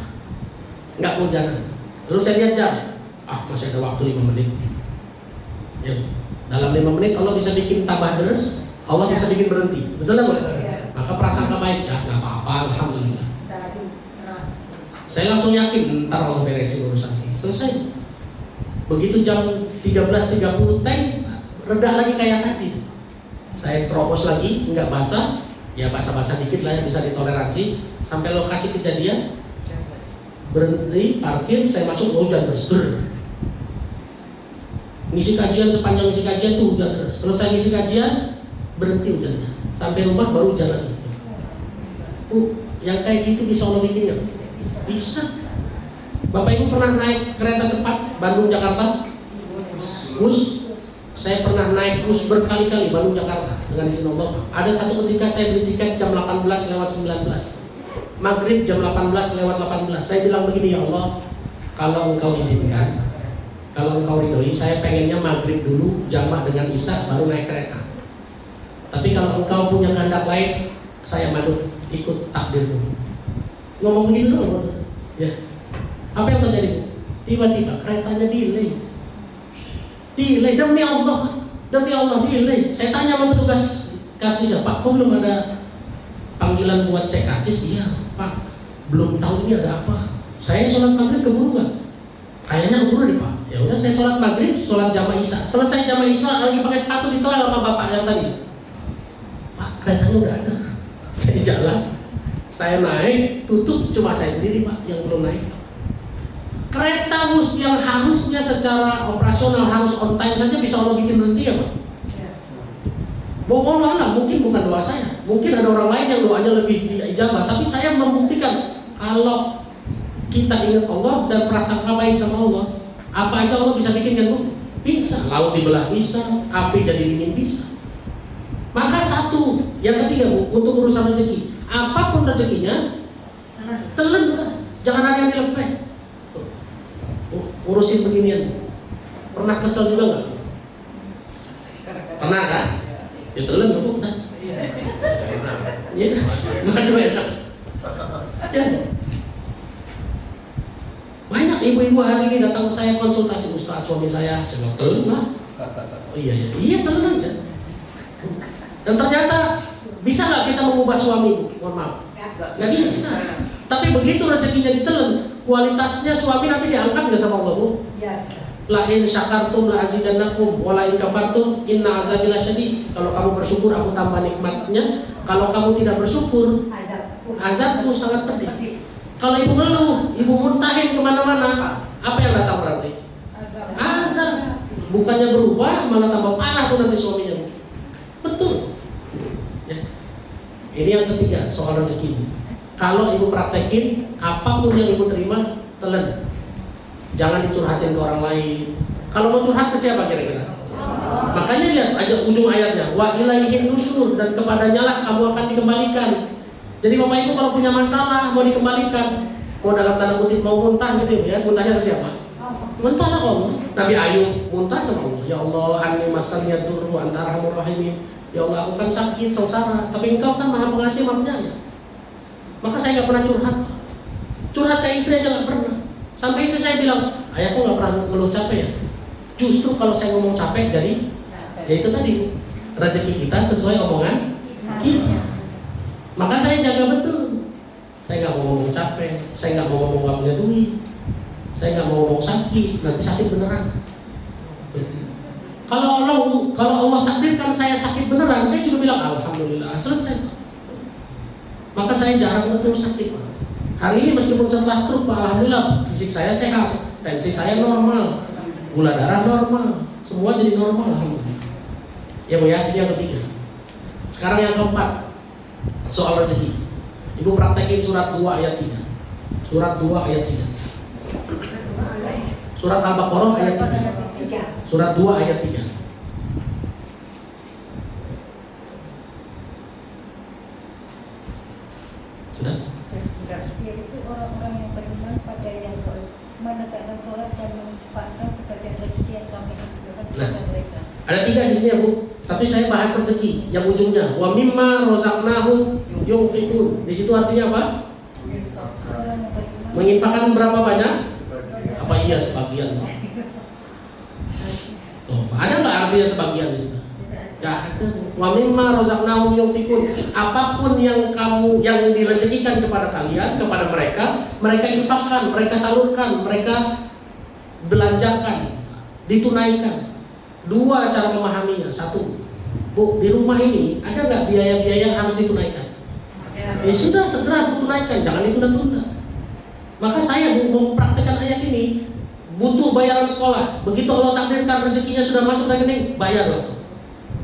nggak kehujanan. Lalu saya lihat jam, masih ada waktu 5 menit. Ya, dalam 5 menit Allah bisa bikin tambah deres, Allah bisa bikin berhenti. Betul nggak Bu? Maka prasangka baik, ya nggak apa-apa, alhamdulillah. Saya langsung yakin ntar Allah beresin urusan ini. Selesai. Begitu jam 13.30 tank reda lagi kayak tadi. Saya terobos lagi, nggak basah, ya basah-basah dikit lah yang bisa ditoleransi. Sampai lokasi kejadian, berhenti, parkir, saya masuk hujan terus. Ngisi kajian, sepanjang ngisi kajian tuh hujan deras. Selesai ngisi kajian, berhenti hujannya. Sampai rumah baru hujan lagi. Yang kayak gitu bisa Allah bikin nggak? Bisa. Bapak Ibu pernah naik kereta cepat Bandung Jakarta? Bus? Saya pernah naik bus berkali-kali Bandung Jakarta dengan izin Allah. Ada satu ketika saya beli tiket jam 18:19. Maghrib jam 18:18. Saya bilang begini, ya Allah, kalau Engkau izinkan, kalau Engkau ridhoi, saya pengennya maghrib dulu jamak dengan isya baru naik kereta. Tapi kalau Engkau punya kehendak lain, saya manut ikut takdirmu. Ngomong begitu dong, ya. Apa yang terjadi? Tiba-tiba keretanya delay demi Allah delay. Saya tanya sama petugas karcis, Pak, kok belum ada panggilan buat cek karcis? Iya Pak, belum tahu ini ada apa. Saya sholat maghrib keburu nggak? Kayaknya keburu deh Pak. Ya udah, saya sholat maghrib, sholat jamaah isya. Selesai jamaah isya lagi pakai sepatu ditolak sama bapak yang tadi. Pak, keretanya udah ada. Saya jalan, saya naik, tutup, cuma saya sendiri Pak yang belum naik. Kereta bus yang harusnya secara operasional harus on time saja bisa Allah bikin berhenti ya Pak. Bohong lah, mungkin bukan doa saya, mungkin ada orang lain yang doanya lebih diijabah. Tapi saya membuktikan kalau kita ingat Allah dan prasangka baik sama Allah, apa aja Allah bisa bikin kan Bu? Bisa. Laut dibelah bisa, api jadi dingin bisa. Maka satu, yang ketiga Bu, untuk urusan rezeki, apapun rezekinya, telan lah, jangan ada yang dilepeh. Urusin beginian, pernah kesel juga nggak? Pernah kan? Ya telan apa udah? Iya, waduh enak. Ya. Banyak ibu-ibu hari ini datang ke saya konsultasi, Ustaz, suami saya bilang telan lah. Oh iya telan aja. Dan ternyata bisa nggak kita mengubah suami? Mohon maaf, nggak bisa. Tapi begitu rezekinya ditelan, kualitasnya suami nanti diangkat nggak sama Allah Bu? Ya. La in syakartum la azidannakum wa la in kafartum inna azabi lasyadid. Kalau kamu bersyukur aku tambah nikmatnya, kalau kamu tidak bersyukur azabku sangat pedih. Kalau ibu ngeluh, ibu muntahin kemana-mana, apa yang datang berarti? Azab. Bukannya berubah, malah tambah parah tuh nanti suaminya. Betul ya. Ini yang ketiga soal rezeki. Kalau ibu praktekin, apapun yang ibu terima, telan. Jangan dicurhatin ke orang lain. Kalau mau curhat ke siapa kira-kira? Makanya lihat aja ujung ayatnya, wa ilaihin nusyur, dan kepadanya lah kamu akan dikembalikan. Jadi Bapak Ibu kalau punya masalah mau dikembalikan, mau dalam tanda kutip mau muntah gitu ya, muntahnya ke siapa? Muntahlah Allah. Nabi Ayub muntah sama Allah. Ya Allah, anni masaniyad dzurru wa anta arhamur rahimin. Ya Allah, aku kan sakit, sengsara, tapi Engkau kan Maha Pengasih, Maha Penyayang. Maka saya nggak pernah curhat ke istri aja nggak pernah. Sampai istri saya bilang, ayahku nggak pernah ngeluh capek ya. Justru kalau saya ngomong capek, jadi ya itu tadi rezeki kita sesuai omongan kita. Maka saya jaga betul. Saya nggak mau ngomong capek, saya nggak mau ngomong nggak punya duit, saya nggak mau ngomong sakit, nanti sakit beneran. Kalau Allah takdirkan saya sakit beneran, saya juga bilang alhamdulillah, selesai. Maka saya jarang betul sakit. Hari ini meskipun setelah stroke, alhamdulillah fisik saya sehat, tensi saya normal, gula darah normal, semua jadi normal alhamdulillah. Ya Bu ya, ini yang ketiga. Sekarang yang keempat, soal rezeki. Ibu praktekin surat 2 ayat 3. Surat 2 ayat 3. Surat Al-Baqarah ayat 3. Surat 2 ayat 3. Sudah? Yaitu orang-orang yang beriman pada yang menegakkan sholat dan menempatkan sebagian rezeki yang kami anugerahkan kepada mereka. Ada 3 di sini ya Bu. Tapi saya bahas rezeki yang ujungnya. Wa mimma razaqnahum yunfiqun. Di situ artinya apa? Menginfakkan berapa banyak? Apa iya sebagian? Oh, ada nggak artinya sebagian di situ? Nggak ada. Wa mimma razaqnahum yunfiqun. Apapun yang yang direzekikan kepada kalian, kepada mereka infakkan, mereka salurkan, mereka belanjakan, ditunaikan. 2 cara memahaminya. 1, Bu, di rumah ini ada nggak biaya-biaya yang harus ditunaikan? Ya sudah, segera ditunaikan, jangan ditunda-tunda. Maka saya mempraktekkan ayat ini butuh bayaran sekolah. Begitu Allah takdirkan rezekinya sudah masuk rekening, bayar langsung.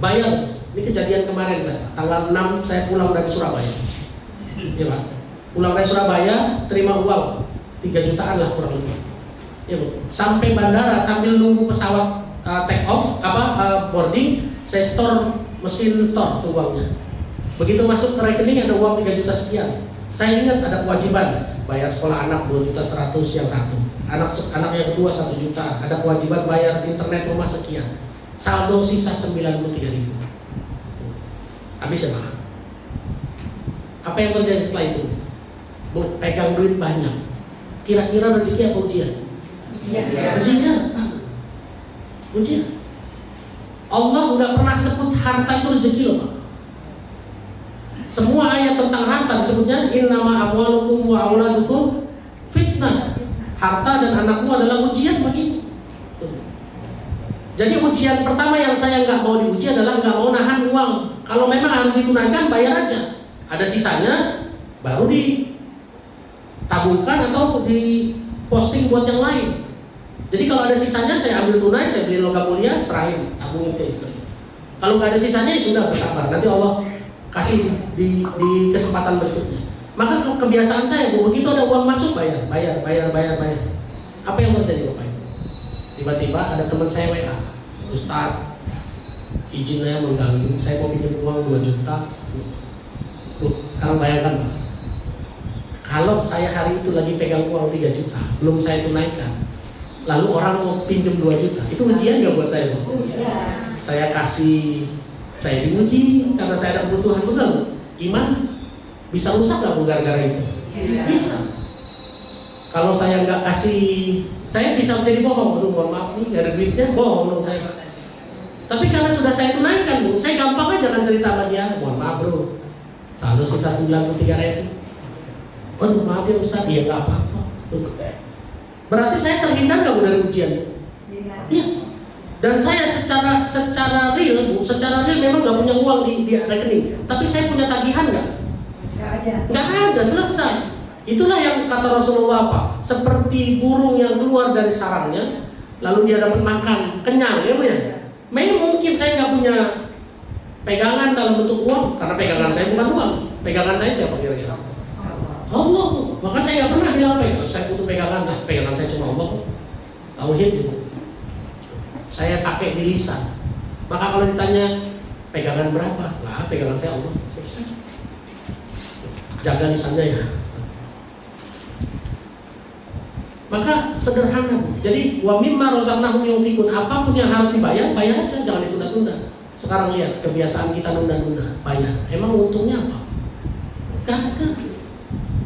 Bayar. Ini kejadian kemarin saya. Tanggal 6 saya pulang dari Surabaya. Iya Pak. Pulang dari Surabaya, terima uang 3 jutaan lah kurang lebih. Ya Bu. Sampai bandara sambil nunggu pesawat take off, boarding, saya store mesin store tuh uangnya. Begitu masuk ke rekening ada uang 3 juta sekian. Saya ingat ada kewajiban bayar sekolah anak 2.100.000 yang satu, anak yang kedua 1 juta, ada kewajiban bayar internet rumah sekian. Saldo sisa 93.000. Habis ya Pak. Apa yang terjadi setelah itu? Bu, pegang duit banyak. Kira-kira rezeki apa ujian? Ujian. Ujian. Allah udah pernah sebut harta itu rezeki loh Pak. Semua ayat tentang harta disebutnya innama amwalukum wa auladukum fitnah. Harta dan anakmu adalah ujian bagimu. Jadi ujian pertama yang saya nggak mau diuji adalah nggak mau nahan uang. Kalau memang harus ditunaikan bayar aja. Ada sisanya baru ditabungkan atau diposting buat yang lain. Jadi kalau ada sisanya saya ambil tunai, saya beli logam mulia, serahin, tabungin ke istri. Kalau nggak ada sisanya ya sudah bersabar. Nanti Allah kasih di kesempatan berikutnya. Maka kebiasaan saya, begitu ada uang masuk bayar. Apa yang terjadi Bapak Ibu? Tiba-tiba ada teman saya WA, Ustaz, izinnya mengganggu, saya mau pinjam uang 2 juta. Tuh, sekarang bayangkan Pak, kalau saya hari itu lagi pegang uang 3 juta, belum saya tunaikan, lalu orang mau pinjam 2 juta, itu ujian nggak buat saya? Saya kasih, saya diuji karena saya ada kebutuhan, betul? Iman bisa rusak nggak Bu gara-gara itu? Bisa. Kalau saya nggak kasih, saya bisa menjadi bohong. Aduh, mohon maaf nih, nggak ada duitnya, bohong dong saya. Tapi karena sudah saya tunaikan Bu, saya gampang aja kan cerita sama dia. Mohon maaf bro, saldo sisa 93.000. Waduh maaf ya Ustaz, ya nggak apa-apa. Berarti saya terhindar nggak Bu dari ujian? Iya. Dan saya secara real Bu, secara real memang nggak punya uang di rekening. Tapi saya punya tagihan nggak? Nggak ada, selesai. Itulah yang kata Rasulullah apa? Seperti burung yang keluar dari sarangnya, lalu dia dapat makan, kenyang ya Bu ya. Memang mungkin saya nggak punya pegangan dalam bentuk uang, karena pegangan saya bukan uang. Pegangan saya siapa kira-kira? Allah. Maka saya nggak pernah bilang saya butuh pegangan. Nah, pegangan saya cuma Allah. Tauhid itu. Saya pakai di lisan. Maka kalau ditanya pegangan berapa? Nah, pegangan saya Allah. Jaga lisannya ya. Maka sederhana Bu. Jadi wa mimma razaqnahum yunfiqun, apapun yang harus dibayar, bayar aja, jangan ditunda-tunda. Sekarang lihat kebiasaan kita nunda-nunda bayar. Emang untungnya apa? Kagak.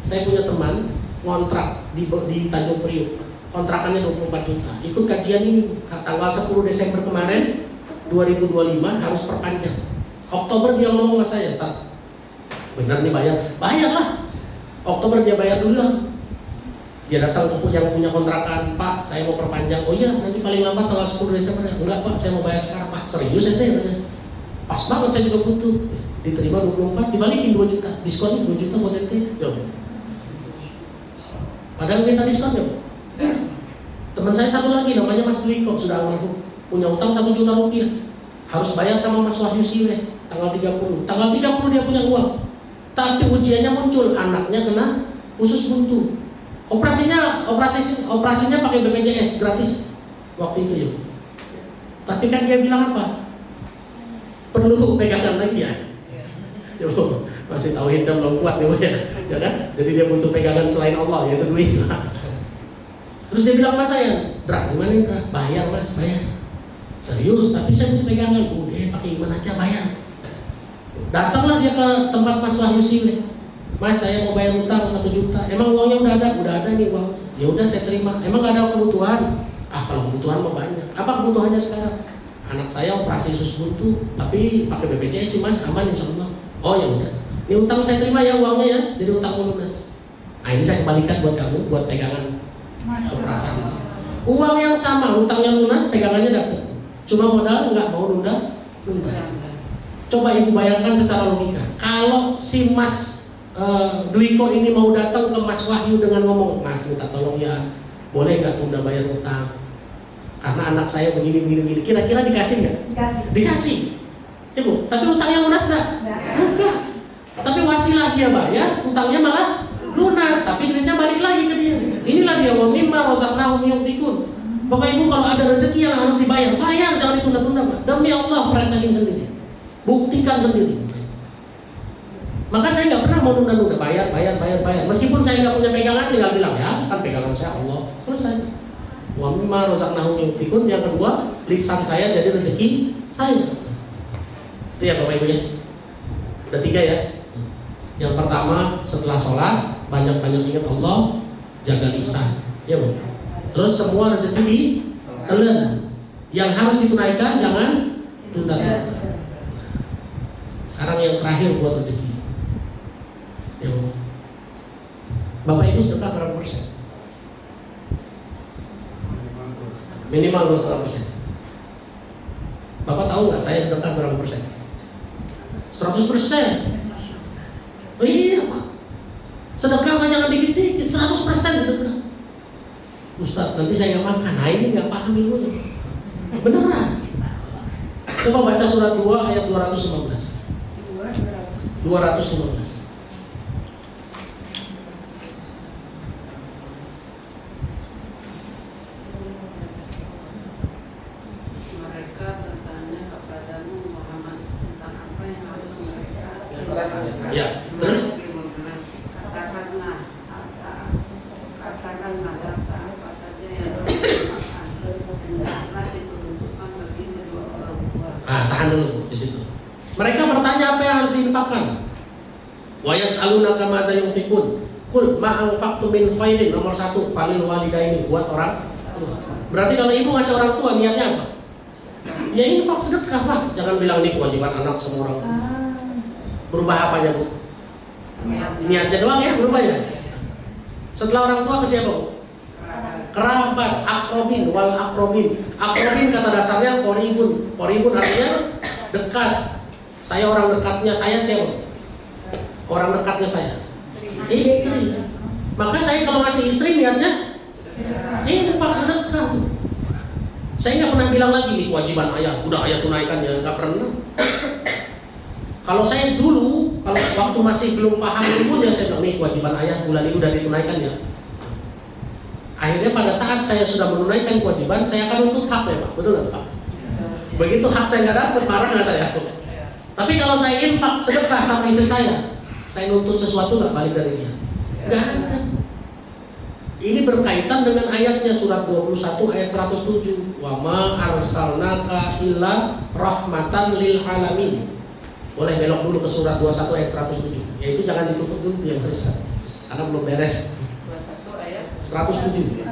Saya punya teman kontrak di Tanjung Priok. Kontrakannya 24 juta. Ikut kajian ini tanggal 10 Desember kemarin 2025 harus perpanjang. Oktober dia ngomong sama saya, "Tat, bener nih bayarlah." Oktober dia bayar dulu. Dia datang ke yang punya kontrakan, "Pak, saya mau perpanjang." "Oh iya, nanti paling lambat tanggal 10 Desember." "Enggak Pak, saya mau bayar sekarang." "Pak, serius ente?" "Pas banget, saya juga butuh." Diterima 24, dibalikin 2 juta. Diskonnya 2 juta buat ente. Jom. Padahal minta diskon ya. Teman saya satu lagi namanya Mas Dwiko, sudah almarhum, punya utang 1 juta rupiah. Harus bayar sama Mas Wahyu Siwe tanggal 30. Tanggal 30 dia punya uang. Tapi ujiannya muncul, anaknya kena usus buntu. Operasinya pakai BPJS gratis waktu itu ya. Tapi kan dia bilang apa? Perlu pegangan lagi ya. Yo, masih tauhid kan belum kuat nih ya kan? Jadi dia butuh pegangan selain Allah, yaitu duit. Terus dia bilang sama saya, "Dra, gimana nih Dra? Bayar Mas, bayar." "Serius, tapi saya butuh pegangan." "Udah, pakai iman aja, bayar." Datanglah dia ke tempat Mas Wahyu Siwe. "Mas, saya mau bayar utang 1 juta. Emang uangnya udah ada nih uang." "Ya udah, saya terima." "Emang gak ada kebutuhan?" "Ah, kalau kebutuhan mah banyak." "Apa kebutuhannya sekarang?" "Anak saya operasi usus buntu, tapi pakai BPJS sih Mas, aman insyaallah." "Oh ya udah. Ini utang saya terima ya uangnya ya, jadi utang lunas." Nah, ini saya kembalikan buat kamu, buat pegangan operasi. Uang yang sama, utangnya lunas, pegangannya dapat. Cuma modal nggak mau nunda. Coba ibu bayangkan secara logika. Kalau si Mas Dwiko ini mau datang ke Mas Wahyu dengan ngomong, "Mas, minta tolong ya, boleh nggak tunda bayar utang?" karena anak saya begini. Kira-kira dikasih nggak? Dikasih. Ya Bu, tapi utangnya lunas nggak? Enggak. Tapi wasilah dia bayar, utangnya malah lunas, tapi duitnya balik lagi ke dia. Inilah dia wa mimma razaqnahum yunfiqun. Bapak Ibu, kalau ada rezeki yang harus dibayar, bayar, jangan ditunda-tunda, Pak. Demi Allah, praktekin sendiri. Buktikan sendiri. Maka saya nggak pernah mau nunda-nunda, bayar. Meskipun saya nggak punya pegangan, tinggal bilang ya, kan pegangan saya Allah. Selesai. Wa mimma razaqnahum yunfiqun. Yang kedua, lisan saya jadi rezeki saya. Itu ya Bapak Ibu ya. Udah 3 ya. Yang pertama, setelah sholat banyak-banyak ingat Allah, jaga lisan. Ya Bu. Terus semua rezeki ditelan. Yang harus ditunaikan jangan tunda-tunda. Sekarang yang terakhir buat rezeki. Ya Bu. Bapak Ibu sedekah berapa persen? Minimal 2,5%. Bapak tahu nggak saya sedekah berapa persen? 100%. Oh iya Pak. Sedekah jangan dikit-dikit, 100% sedekah. Ustaz, nanti saya nggak makan. Nah ini nggak paham ilmunya. Beneran. Coba baca surat 2 ayat 215. 215. Mereka bertanya kepadamu Muhammad tentang apa yang harus mereka Ya, terus katakanlah apa saja yang dimakan hendaklah diperuntukkan bagi kedua orang tua. tahan dulu Bu, di situ. Mereka bertanya apa yang harus diinfakkan. Wa yas'alunaka madza yunfiqun. Qul ma anfaqtum min khairin, nomor 1 falil walidaini, buat orang tua. Berarti kalau ibu ngasih orang tua niatnya apa? Ya infak sedekah Pak. Jangan bilang ini kewajiban anak sama orang tua. Berubah apanya Bu? Niatnya doang ya berubahnya. Setelah orang tua ke siapa Bu? Kerabat, akrobin, wal akrobin. Akrobin kata dasarnya koribun. Koribun artinya dekat. Saya orang dekatnya saya siapa? Orang dekatnya saya. Istri. Maka saya kalau ngasih istri niatnya infak sedekah. Saya nggak pernah bilang lagi nih kewajiban ayah, udah ayah tunaikan ya, nggak pernah. Kalau saya dulu, kalau waktu masih belum paham ilmunya, saya bilang nih kewajiban ayah bulan ini udah ditunaikan ya. Akhirnya pada saat saya sudah menunaikan kewajiban, saya akan nuntut hak ya Pak, betul nggak Pak? Begitu hak saya nggak dapat, marah nggak saya? Tapi kalau saya infak sedekah sama istri saya nuntut sesuatu nggak balik dari dia? Nggak ada. Ini berkaitan dengan ayatnya surat 21 ayat 107. Wa ma arsalnaka illa rahmatan lil alamin. Boleh belok dulu ke surat 21 ayat 107. Yaitu jangan ditutup dulu yang terusan karena belum beres. 21 ayat 107.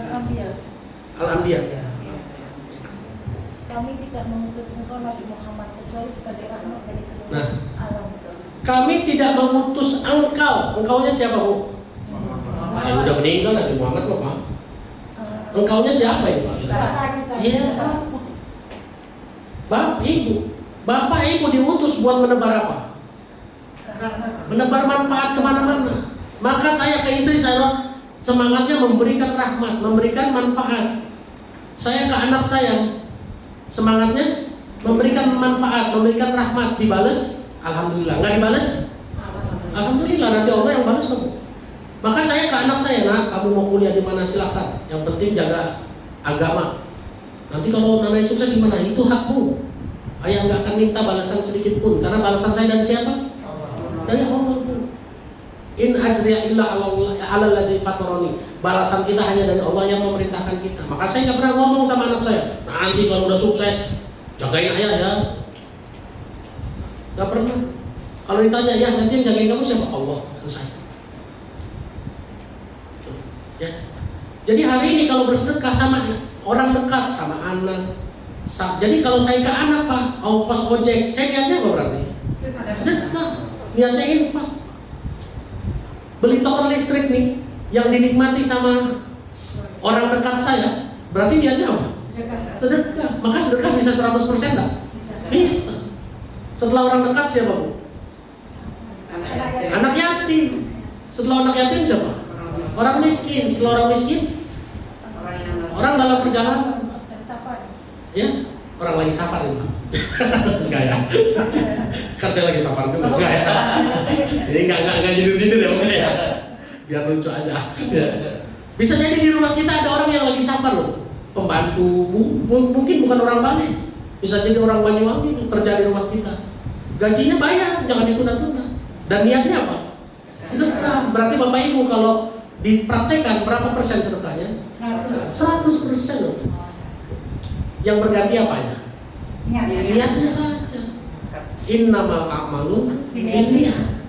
Al-Anbiya. Kami tidak mengutus engkau Nabi Muhammad kecuali sebagai rahmat bagi seluruh Nah. alam. Kami tidak mengutus engkau. Engkaunya siapa Bu? Ya udah meninggal Nabi Muhammad kok Pak. Engkaunya siapa ini Pak? Iya Bapak. Bapak Ibu. Bapak Ibu diutus buat menebar apa? Menebar manfaat kemana-mana. Maka saya ke istri saya semangatnya memberikan rahmat, memberikan manfaat. Saya ke anak saya semangatnya memberikan manfaat, memberikan rahmat. Dibales, alhamdulillah. Nggak dibales, alhamdulillah nanti Allah yang balas kamu. Maka saya ke anak saya, nak, kamu mau kuliah di mana silakan. Yang penting jaga agama. Nanti kalau nanai sukses gimana? Itu hakmu. Ayah nggak akan minta balasan sedikit pun, karena balasan saya dari siapa? Dari Allah. In ajriya illa ala ladzi fatarani. Balasan kita hanya dari Allah yang memerintahkan kita. Maka saya nggak pernah ngomong sama anak saya, nanti kalau udah sukses jagain ayah ya. Nggak pernah. Kalau ditanya ya nanti yang jagain kamu siapa? Allah dan saya. Ya. Jadi hari ini kalau bersedekah sama orang dekat, sama anak. Jadi kalau saya ke anak Pak, ongkos ojek, saya niatnya apa berarti? Sedekah. Niatnya infak. Beli token listrik nih yang dinikmati sama orang dekat saya, berarti niatnya apa? Sedekah. Maka sedekah bisa 100% enggak? Bisa. Setelah orang dekat siapa Bu? Anak yatim. Setelah anak yatim siapa? Orang miskin. Setelah orang miskin, orang dalam perjalanan. Ya, orang lagi safar ini Pak. Enggak ya? Kan saya lagi safar juga, enggak ya? Jadi enggak jidul-jidul ya mungkin ya? Biar lucu aja. Ya. Bisa jadi di rumah kita ada orang yang lagi safar loh. Pembantu, mungkin bukan orang Bali. Bisa jadi orang Banyuwangi kerja di rumah kita. Gajinya bayar, jangan ditunda-tunda. Dan niatnya apa? Sedekah. Berarti Bapak Ibu kalau dipraktekkan berapa persen sedekahnya? 100% loh. Yang berganti apanya? Niatnya saja. Innamal a'malu binniyat.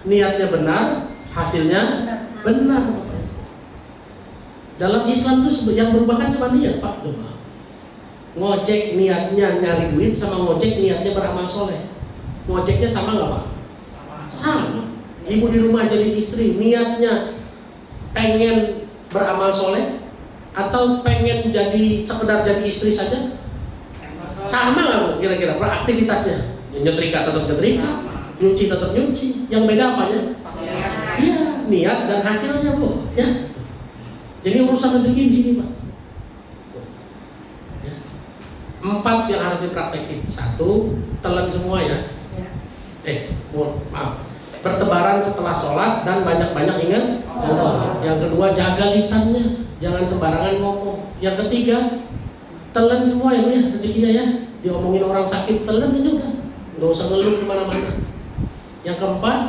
Niatnya benar, hasilnya benar. Bapak Ibu. Dalam Islam itu yang berubah kan cuma niat Pak. Coba. Ngojek niatnya nyari duit sama ngojek niatnya beramal soleh. Ngojeknya sama nggak Pak? Sama. Ibu di rumah jadi istri niatnya pengen beramal soleh atau pengen jadi sekedar jadi istri saja? Sama nggak Bu kira-kira beraktivitasnya? Nyetrika tetap nyetrika, nyuci tetap nyuci. Yang beda apanya? Iya, niat dan hasilnya Bu. Ya. Jadi urusan rezeki di sini Pak. 4 yang harus dipraktekin. 1, telan semua ya. Maaf. Bertebaran setelah sholat dan banyak-banyak ingat Allah. Yang kedua, jaga lisannya, jangan sembarangan ngomong. Yang ketiga, telan semua ya Bu ya, rezekinya ya. Diomongin orang sakit, telan aja udah. Nggak usah ngeluh kemana-mana. Yang keempat,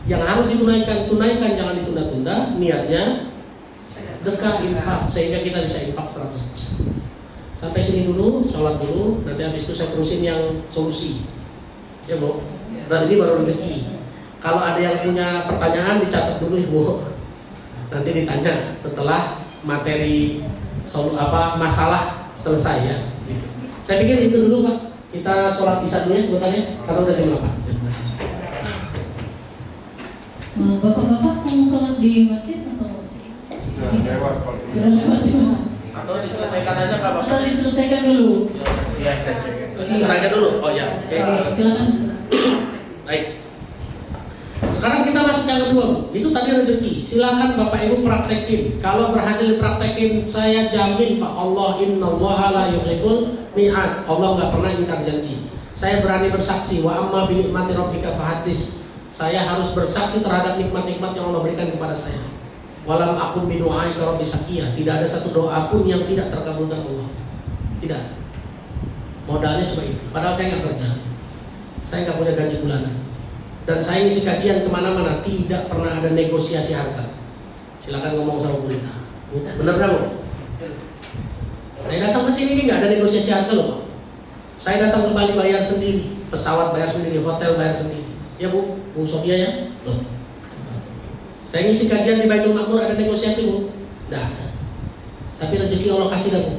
yang harus tunaikan, jangan ditunda-tunda. Niatnya sedekah, infak, sehingga kita bisa infak 100%. Sampai sini dulu, sholat dulu, nanti habis itu saya terusin yang solusi. Ya Bu, berarti ini baru rezeki. Kalau ada yang punya pertanyaan dicatat dulu ya Bu. Nanti ditanya setelah materi masalah selesai ya. Saya pikir itu dulu Pak. Kita sholat isya dulu ya sebenarnya, karena udah jam 8. Bapak-bapak mau sholat di masjid atau Sudah lewat kalau sudah lewat di masjid? Atau diselesaikan aja Pak Bapak? Atau diselesaikan dulu? Iya, selesaikan. Selesaikan dulu. Oh ya. Oke. Silakan. Baik. Sekarang kita masuk yang kedua, Bu. Itu tadi rezeki. Silakan Bapak Ibu praktekin. Kalau berhasil dipraktekin, saya jamin Pak, Allah innallaha la yukhliful mi'ad. Allah nggak pernah ingkar janji. Saya berani bersaksi wa amma bi nikmati rabbika fahaddits. Saya harus bersaksi terhadap nikmat-nikmat yang Allah berikan kepada saya. Walam akum bi du'aika rabbi saqiya. Tidak ada satu doa pun yang tidak terkabulkan Allah. Tidak. Modalnya cuma itu. Padahal saya nggak kerja. Saya nggak punya gaji bulanan. Dan saya ngisi kajian kemana-mana, tidak pernah ada negosiasi harga. Silakan ngomong sama pemerintah. Benar nggak Bu? Saya datang ke sini ini nggak ada negosiasi harga loh Pak. Saya datang ke Bali bayar sendiri, pesawat bayar sendiri, hotel bayar sendiri. Ya Bu Sofia ya. Loh. Saya ngisi kajian di Baitul Makmur ada negosiasi Bu? Nggak ada. Tapi rezeki Allah kasih dah Bu.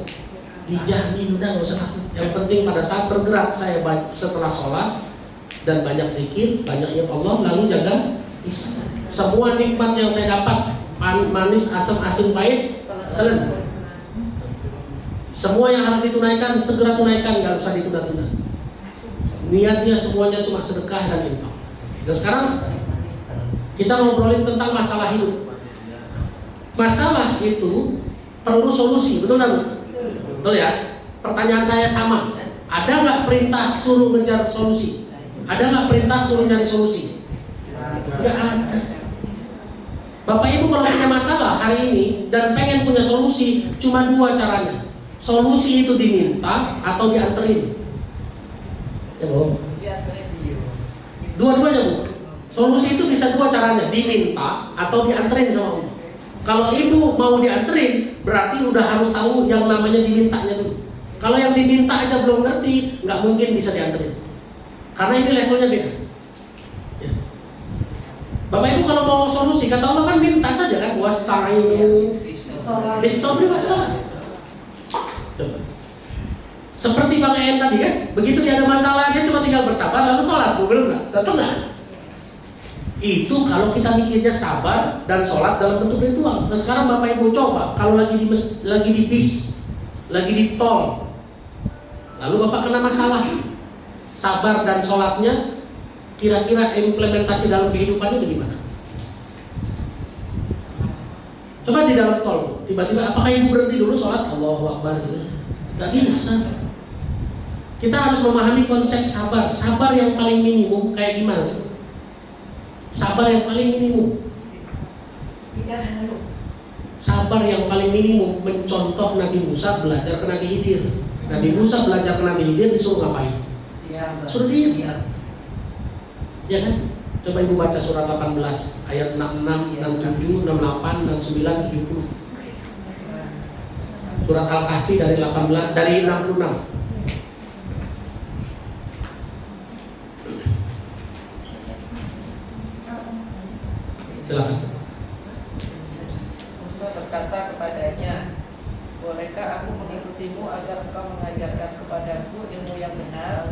Dijamin, udah nggak usah takut. Yang penting pada saat bergerak saya setelah sholat dan banyak zikir, banyaknya Allah, lalu jaga lisan. Semua nikmat yang saya dapat, manis, asam, asin, pahit, telan. Semua yang harus ditunaikan, segera tunaikan, nggak usah ditunda-tunda. Niatnya semuanya cuma sedekah dan infak. Dan sekarang kita ngobrolin tentang masalah hidup. Masalah itu perlu solusi, betul nggak Bu? Betul ya? Pertanyaan saya sama. Ada nggak perintah suruh ngejar solusi? Ada nggak perintah suruh nyari solusi? Nggak ada. Bapak Ibu kalau punya masalah hari ini dan pengen punya solusi, cuma 2 caranya. Solusi itu diminta atau dianterin. Ya Bu? Dua-duanya Bu. Solusi itu bisa 2 caranya, diminta atau dianterin sama Allah. Kalau Ibu mau dianterin, berarti udah harus tahu yang namanya dimintanya dulu. Kalau yang diminta aja belum ngerti, nggak mungkin bisa dianterin. Karena ini levelnya beda. Ya. Bapak Ibu kalau mau solusi, kata Allah kan minta saja kan, wasta'inu bis-sabri was-salah. Coba. Seperti Bang En tadi kan, begitu dia ada masalah dia cuma tinggal bersabar lalu sholat, belum nggak? Tentu nggak. Itu kalau kita mikirnya sabar dan sholat dalam bentuk ritual. Nah sekarang Bapak Ibu coba, kalau lagi di bis, lagi di tol, lalu Bapak kena masalah, sabar dan sholatnya kira-kira implementasi dalam kehidupannya bagaimana? Coba di dalam tol, tiba-tiba apakah Ibu berhenti dulu sholat? Allahu Akbar gitu. Nggak bisa. Kita harus memahami konsep sabar. Sabar yang paling minimum kayak gimana sih? Sabar yang paling minimum. Sabar yang paling minimum mencontoh Nabi Musa belajar ke Nabi Khidir. Nabi Musa belajar ke Nabi Khidir disuruh ngapain? Suruh diam. Ya kan? Coba ibu baca surat 18 ayat 66, 67, 68, 69, 70. Surat Al-Kahfi dari 18 dari 66. Silakan. Musa berkata kepadanya, bolehkah aku mengikutimu agar engkau mengajarkan kepadaku ilmu yang benar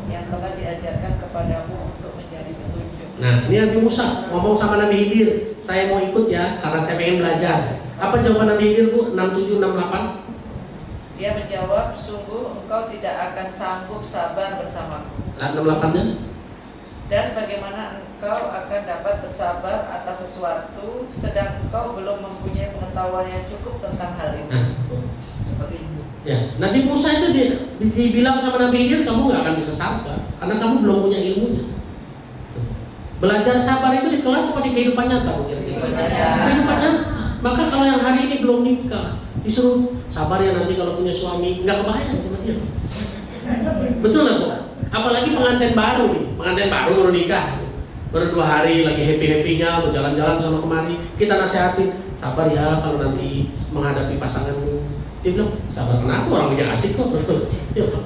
yang telah diajarkan kepadamu untuk menjadi petunjuk. Nah, ini Nabi Musa ngomong sama Nabi Khidir, saya mau ikut ya karena saya pengen belajar. Apa jawaban Nabi Khidir, Bu? 67, 68. Dia menjawab, sungguh engkau tidak akan sanggup sabar bersamaku. Nah, 68-nya. Dan bagaimana engkau akan dapat bersabar atas sesuatu sedang engkau belum mempunyai pengetahuan yang cukup tentang hal itu. Nah, ya, Nabi Musa itu dibilang sama Nabi Khidir, kamu nggak akan bisa sabar karena kamu belum punya ilmunya. Belajar sabar itu di kelas seperti kehidupan nyata, Bu, kira-kira. Kehidupan nyata. Maka kalau yang hari ini belum nikah, disuruh sabar ya nanti kalau punya suami, nggak kebayang sama dia. Betul nggak, Bu? Apalagi pengantin baru nih, pengantin baru baru nikah, baru 2 hari lagi happy-happynya, mau jalan-jalan sama kemari, kita nasihatin, sabar ya kalau nanti menghadapi pasanganmu. Dia bilang, sabar kenapa, orang punya asik kok. Dia bilang,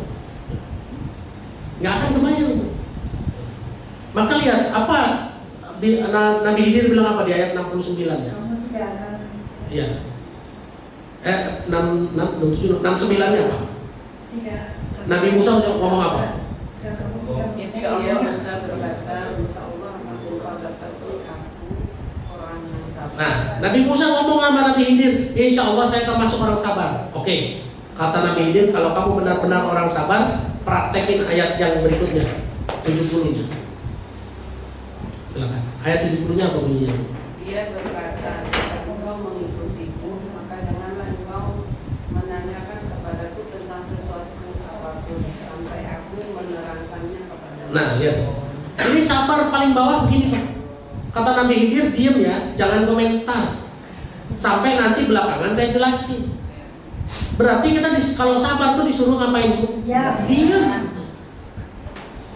nggak akan kebayang. Maka lihat apa Nabi Khidir bilang apa di ayat 69 ya? Kamu tidak akan. Iya. 69-nya apa? Tidak. Nabi Musa ngomong apa? Insya Allah Musa berkata, insya Allah engkau dapat aku orang yang sabar. Nah, Nabi Musa ngomong sama Nabi Khidir, insya Allah saya termasuk orang sabar. Oke, kata Nabi Khidir, kalau kamu benar-benar orang sabar, praktekin ayat yang berikutnya, 70-nya. Silakan. Ayat 70-nya apa bunyinya? Dia berkata, jika engkau mengikutiku, maka janganlah engkau menanyakan kepadaku tentang sesuatu apapun sampai aku menerangkannya kepadamu. Nah, lihat. Ini sabar paling bawah begini, Pak. Kata Nabi Khidir, diam ya, jangan komentar. Sampai nanti belakangan saya jelasin. Berarti kita kalau sabar tuh disuruh ngapain, Bu? Ya. Diam.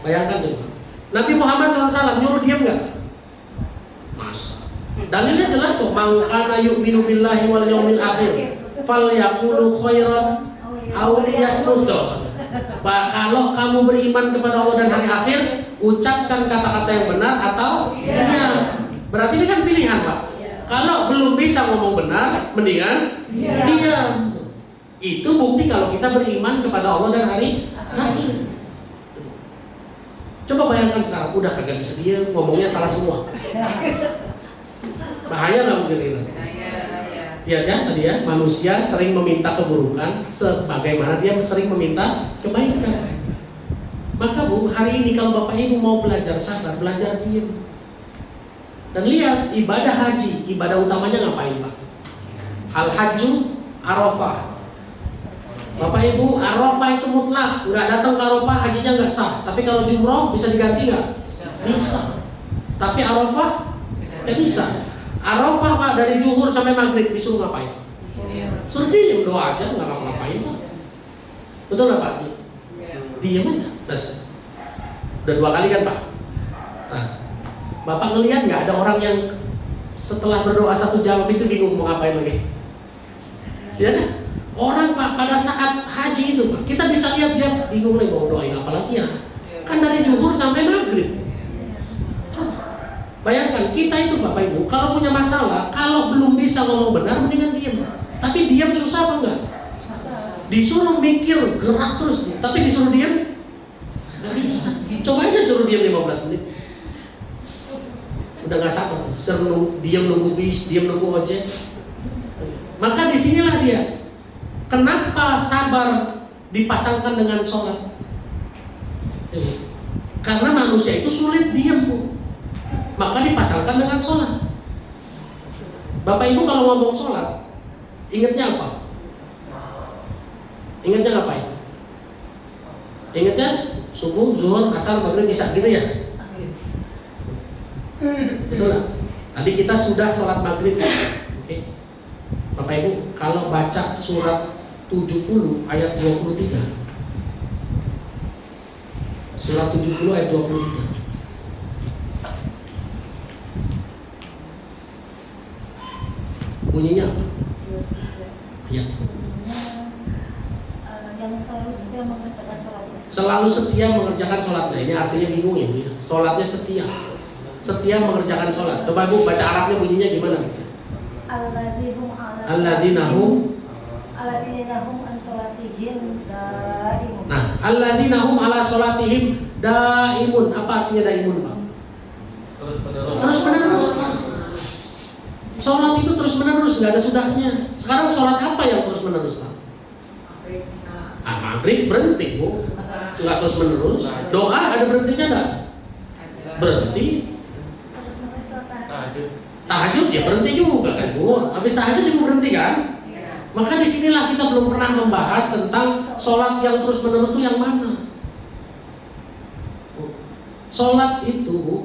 Bayangkan tuh. Nabi Muhammad SAW nyuruh diam nggak? Masa. Dalilnya jelas kok. Man kana yu'minu billahi wal yaumil akhir falyaqulu khairan aw liyasmut. Kalau kamu beriman kepada Allah dan hari akhir, ucapkan kata-kata yang benar atau diam. Berarti ini kan pilihan, Pak. Kalau belum bisa ngomong benar, mendingan diam. Itu bukti kalau kita beriman kepada Allah dan hari akhir. Coba bayangkan sekarang, udah kagak bisa dia ngomongnya salah semua. Bahaya nggak mungkin ini? Lihat ya tadi ya, manusia sering meminta keburukan sebagaimana dia sering meminta kebaikan. Maka Bu, hari ini kalau Bapak Ibu mau belajar sabar, belajar diam. Dan lihat ibadah haji, ibadah utamanya ngapain, Pak? Al-Hajju Arafah. Bapak Ibu, Arafah itu mutlak, nggak datang ke Arafah hajinya nggak sah. Tapi kalau jumroh bisa diganti nggak? Bisa. Tapi Arafah nggak bisa. Arafah Pak dari zuhur sampai maghrib disuruh ngapain? Suruh diam, doa aja nggak ngapain Pak. Betul nggak Pak? Diam aja. Udah 2 kali kan Pak? Nah, Bapak ngelihat nggak ada orang yang setelah berdoa 1 jam habis itu bingung mau ngapain lagi? Ya kan? Orang Pak pada saat haji itu Pak, kita bisa lihat dia bingung lagi mau doain apa lagi ya. Kan dari zuhur sampai maghrib. Bayangkan kita itu Bapak Ibu, kalau punya masalah, kalau belum bisa ngomong benar, mendingan diam. Tapi diam susah apa enggak? Disuruh mikir, gerak terus, tapi disuruh diam, nggak bisa. Coba aja suruh diam 15 menit. Udah nggak sabar, suruh diam nunggu bis, diam nunggu ojek. Maka disinilah dia. Kenapa sabar dipasangkan dengan sholat? Karena manusia itu sulit diam, Bu. Maka dipasangkan dengan sholat. Bapak Ibu kalau ngomong sholat, ingatnya apa? Ingatnya ngapain? Ingatnya subuh, zuhur, asar, maghrib, isya gitu ya? Betul lah. Tadi kita sudah sholat maghrib. Oke. Bapak Ibu, kalau baca surat 70 ayat 23. Surat 70 ayat 23. Bunyinya apa? Ya. Yang selalu setia mengerjakan sholatnya. Selalu setia mengerjakan sholatnya. Ini artinya bingung ya, Bu ya. Sholatnya setia. Setia mengerjakan sholat. Coba Bu baca Arabnya bunyinya gimana? Alladzina hum an sholatihim daimun. Nah, alladzina hum ala sholatihim daimun. Apa artinya daimun, Pak? Terus menerus. Sholat itu terus menerus, nggak ada sudahnya. Sekarang sholat apa yang terus menerus, Pak? Maghrib berhenti, Bu. Nggak terus menerus. Doa ada berhentinya nggak? Berhenti. Tahajud ya berhenti juga kan, Bu. Habis tahajud ibu berhenti kan? Maka disinilah kita belum pernah membahas tentang sholat yang terus menerus itu yang mana. Sholat itu, Bu,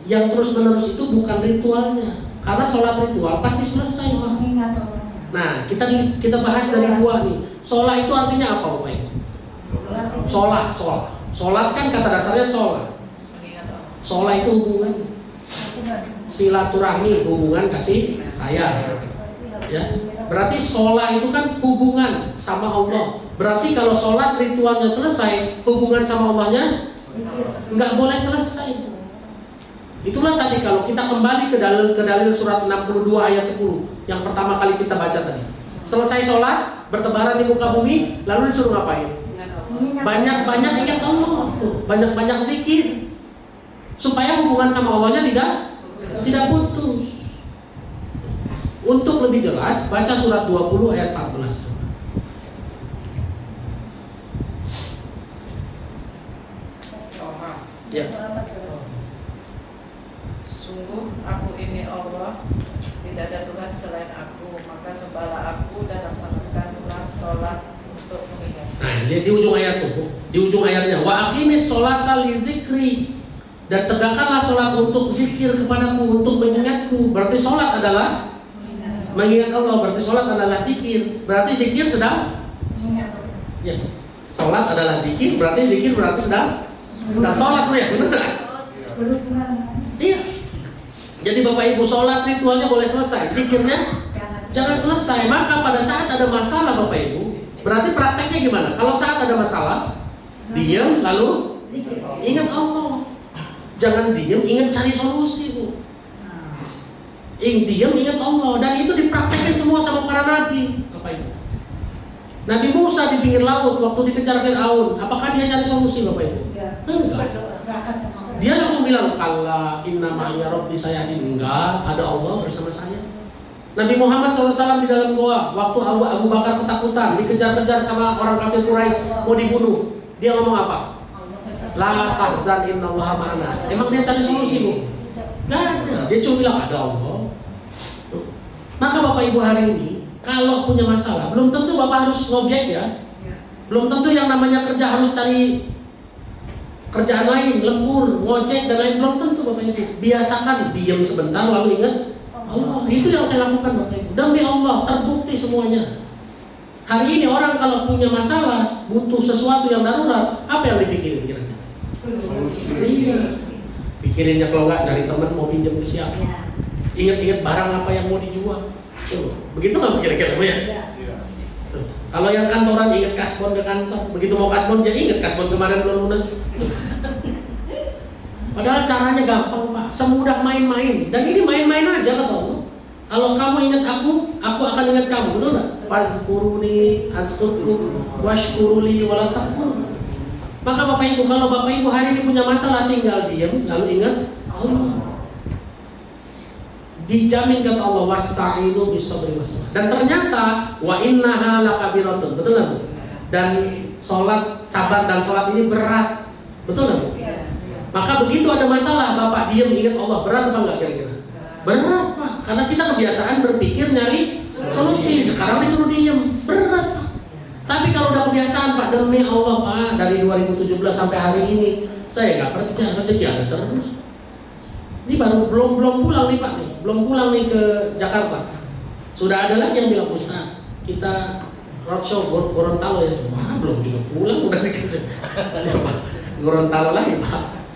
yang terus menerus itu bukan ritualnya. Karena sholat ritual pasti selesai, Pak. Nah, kita bahas dari dua nih. Sholat itu artinya apa, Bapak Ibu? Sholat. Sholat kan kata dasarnya sholat. Sholat itu hubungan silaturahmi, hubungan kasih sayang. Ya, berarti sholat itu kan hubungan sama Allah. Berarti kalau sholat ritualnya selesai, hubungan sama Allahnya nggak boleh selesai. Itulah tadi kalau kita kembali ke dalil surat 62 ayat 10 yang pertama kali kita baca tadi. Selesai sholat, bertebaran di muka bumi, lalu disuruh ngapain? Banyak-banyak ingat Allah, banyak-banyak zikir, supaya hubungan sama Allahnya tidak putus. Untuk lebih jelas, baca surat 20 ayat 14. Ya. Sungguh aku ini Allah, tidak ada Tuhan selain aku, maka sembahlah aku dan laksanakanlah sholat untuk mengingat. Nah, lihat di ujung ayat tuh, di ujung ayatnya, wa aqimis sholata li dzikri, dan tegakkanlah sholat untuk zikir kepadaku, untuk mengingatku. Berarti sholat adalah mengingat Allah, berarti sholat adalah zikir. Berarti zikir sedang ya. Sholat adalah zikir, berarti zikir berarti sedang sholat, ya benar? Iya. Jadi Bapak Ibu, sholat ritualnya boleh selesai, zikirnya jangan selesai. Maka pada saat ada masalah Bapak Ibu, berarti prakteknya gimana? Kalau saat ada masalah, diam lalu ingat Allah. Jangan diam, ingat cari solusi, Bu. Diam, ingat Allah. Dan itu dipraktekkan semua sama para nabi, Bapak Ibu. Nabi Musa di pinggir laut waktu dikejar Fir'aun, apakah dia cari solusi, Bapak Ibu? Enggak. Dia langsung bilang, "Kalla inna ma'iya rabbi sayahdin." Enggak, ada Allah bersama saya. Nabi Muhammad SAW di dalam goa, waktu Abu Bakar ketakutan, dikejar-kejar sama orang kafir Quraisy, mau dibunuh. Dia ngomong apa? La tahzan innallaha ma'ana. Emang dia cari solusi, Bu? Enggak ada. Dia cuma bilang ada Allah. Maka Bapak Ibu hari ini, kalau punya masalah, belum tentu Bapak harus ngobjek ya. Belum tentu yang namanya kerja harus cari kerjaan lain, lembur, ngojek dan lain, belum tentu Bapak Ibu. Biasakan diam sebentar lalu ingat Allah. Itu yang saya lakukan Bapak Ibu. Demi Allah, terbukti semuanya. Hari ini orang kalau punya masalah, butuh sesuatu yang darurat, apa yang dipikirin kira-kira? Iya. Pikirinnya kalau nggak nyari teman mau pinjam ke siapa? Ingat-ingat barang apa yang mau dijual. Begitu nggak kira-kira Bu ya? Kalau yang kantoran ingat kasbon ke kantor, begitu mau kasbon dia ingat kasbon kemarin belum lunas. Padahal caranya gampang Pak, semudah main-main. Dan ini main-main aja kata Allah. Kalau kamu ingat aku akan ingat kamu, betul nggak? Fadhkuruni azkurkum washkuruli wala takfurun. Maka Bapak Ibu, kalau Bapak Ibu hari ini punya masalah, tinggal diam lalu ingat Allah. Dijamin kata Allah, wasta'inu bis-sabri was-salah. Dan ternyata wa innaha lakabiratun, betul nggak Bu? Dan sholat, sabar dan sholat ini berat, betul nggak Bu? Maka begitu ada masalah, Bapak diam ingat Allah, berat apa enggak kira-kira? Berat Pak, karena kita kebiasaan berpikir nyari solusi. Sekarang disuruh diam, berat Pak. Tapi kalau udah kebiasaan Pak, demi Allah Pak, dari 2017 sampai hari ini saya nggak kerja, rezeki ada terus. Ini baru belum pulang nih Pak nih, belum pulang nih ke Jakarta. Sudah ada lagi yang bilang, Ustaz, kita roadshow Gorontalo ya. Wah, belum juga pulang udah dikasih. Gorontalo lagi Pak.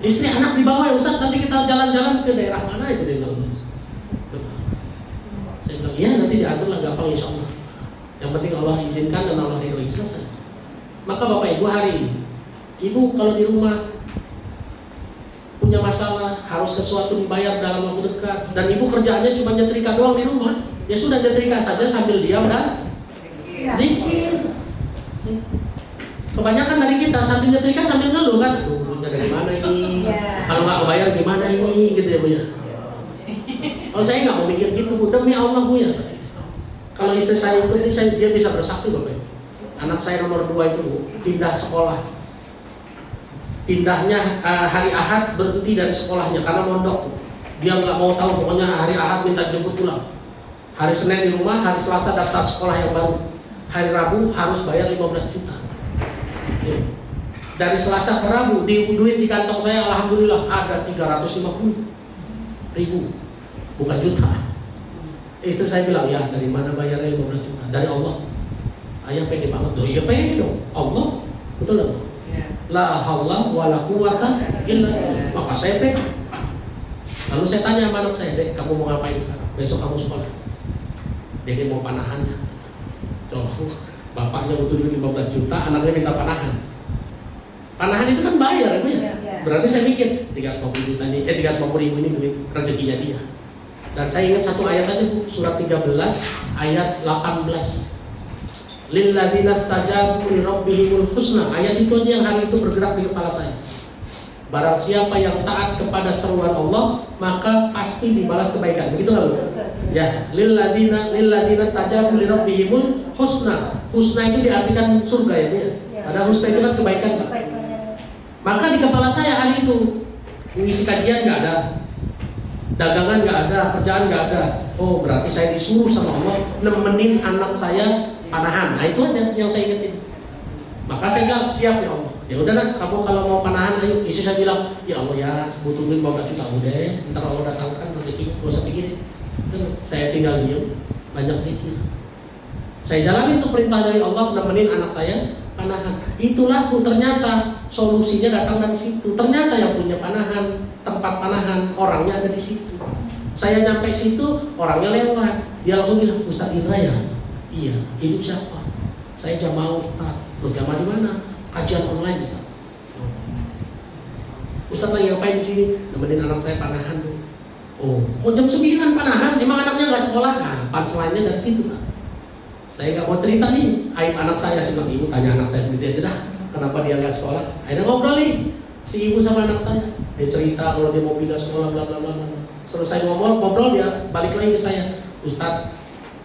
Istri anak dibawa ya Ustaz, nanti kita jalan-jalan ke daerah mana itu dia bilang. Saya bilang, iya nanti diatur lah gampang insya Allah. Yang penting Allah izinkan dan Allah ridhoi, selesai. Maka Bapak Ibu hari ini, Ibu kalau di rumah punya masalah, harus sesuatu dibayar dalam waktu dekat, dan Ibu kerjaannya cuma nyetrika doang di rumah, ya sudah nyetrika saja sambil diam dan zikir. Kebanyakan dari kita sambil nyetrika sambil ngeluh kan, duitnya dari mana ini, kalau nggak kebayar gimana ini, gitu ya Bu ya. Kalau saya nggak mau mikir gitu Bu, demi Allah Bu ya. Kalau istri saya ikuti, dia bisa bersaksi Bapak Ibu. Anak saya nomor 2 itu Bu, pindah sekolah. Pindahnya hari Ahad, berhenti dari sekolahnya karena mondok. Dia nggak mau tahu, pokoknya hari Ahad minta jemput pulang. Hari Senin di rumah, hari Selasa daftar sekolah yang baru. Hari Rabu harus bayar 15 juta. Dari Selasa ke Rabu, duit di kantong saya alhamdulillah ada 350 ribu, bukan juta. Istri saya bilang, ya dari mana bayarnya 15 juta? Dari Allah. Ayah pede banget. Oh iya pede dong. Allah. Betul dong? La haula wala quwata illa billah. Maka saya pede. Lalu saya tanya sama anak saya, Dek, kamu mau ngapain sekarang? Besok kamu sekolah. Dia mau panahannya. Coba, bapaknya butuh duit 15 juta, anaknya minta panahan. Panahan itu kan bayar, Bu ya? Berarti saya mikir 350 juta ini, 350 ribu ini duit rezekinya dia. Dan saya ingat satu ayat aja Bu, surat 13 ayat 18. Lilladzina stajabu li rabbihimul husna. Ayat itu aja yang hari itu bergerak di kepala saya. Barang siapa yang taat kepada seruan Allah, maka pasti dibalas kebaikan. Begitu nggak Bu? Ya, lilladzina stajabu li rabbihimul husna. Husna itu diartikan surga ya Bu ya. Ada husna itu kan kebaikan Pak. Maka di kepala saya hari itu mengisi kajian nggak ada, dagangan nggak ada, kerjaan nggak ada. Oh berarti saya disuruh sama Allah nemenin anak saya panahan. Nah itu aja yang saya ingetin. Maka saya bilang siap ya Allah. Ya udah kamu kalau mau panahan ayo. Istri saya bilang ya Allah ya butuh duit 15 juta udah ya. Ntar Allah datangkan rezeki, gak usah pikirin. Saya tinggal diam, banyak zikir. Saya jalani itu perintah dari Allah nemenin anak saya panahan. Itulah Bu ternyata solusinya datang dari situ. Ternyata yang punya panahan, tempat panahan, orangnya ada di situ. Saya nyampe situ, orangnya lewat. Dia langsung bilang, Ustaz Indra ya? Iya. Ibu siapa? Saya jamaah Ustaz. Loh jamaah di mana? Kajian online Ustaz. Ustaz lagi ngapain di sini? Nemenin anak saya panahan tuh. Oh, kok jam 9 panahan? Emang anaknya nggak sekolah? Nah, punchline-nya dari situ Pak. Saya nggak mau cerita nih aib anak saya, sebab ibu tanya anak saya sendiri aja dah, kenapa dia nggak sekolah? Akhirnya ngobrol nih si ibu sama anak saya, dia cerita kalau dia mau pindah sekolah bla bla bla. Selesai ngobrol dia balik lagi ke saya, Ustadz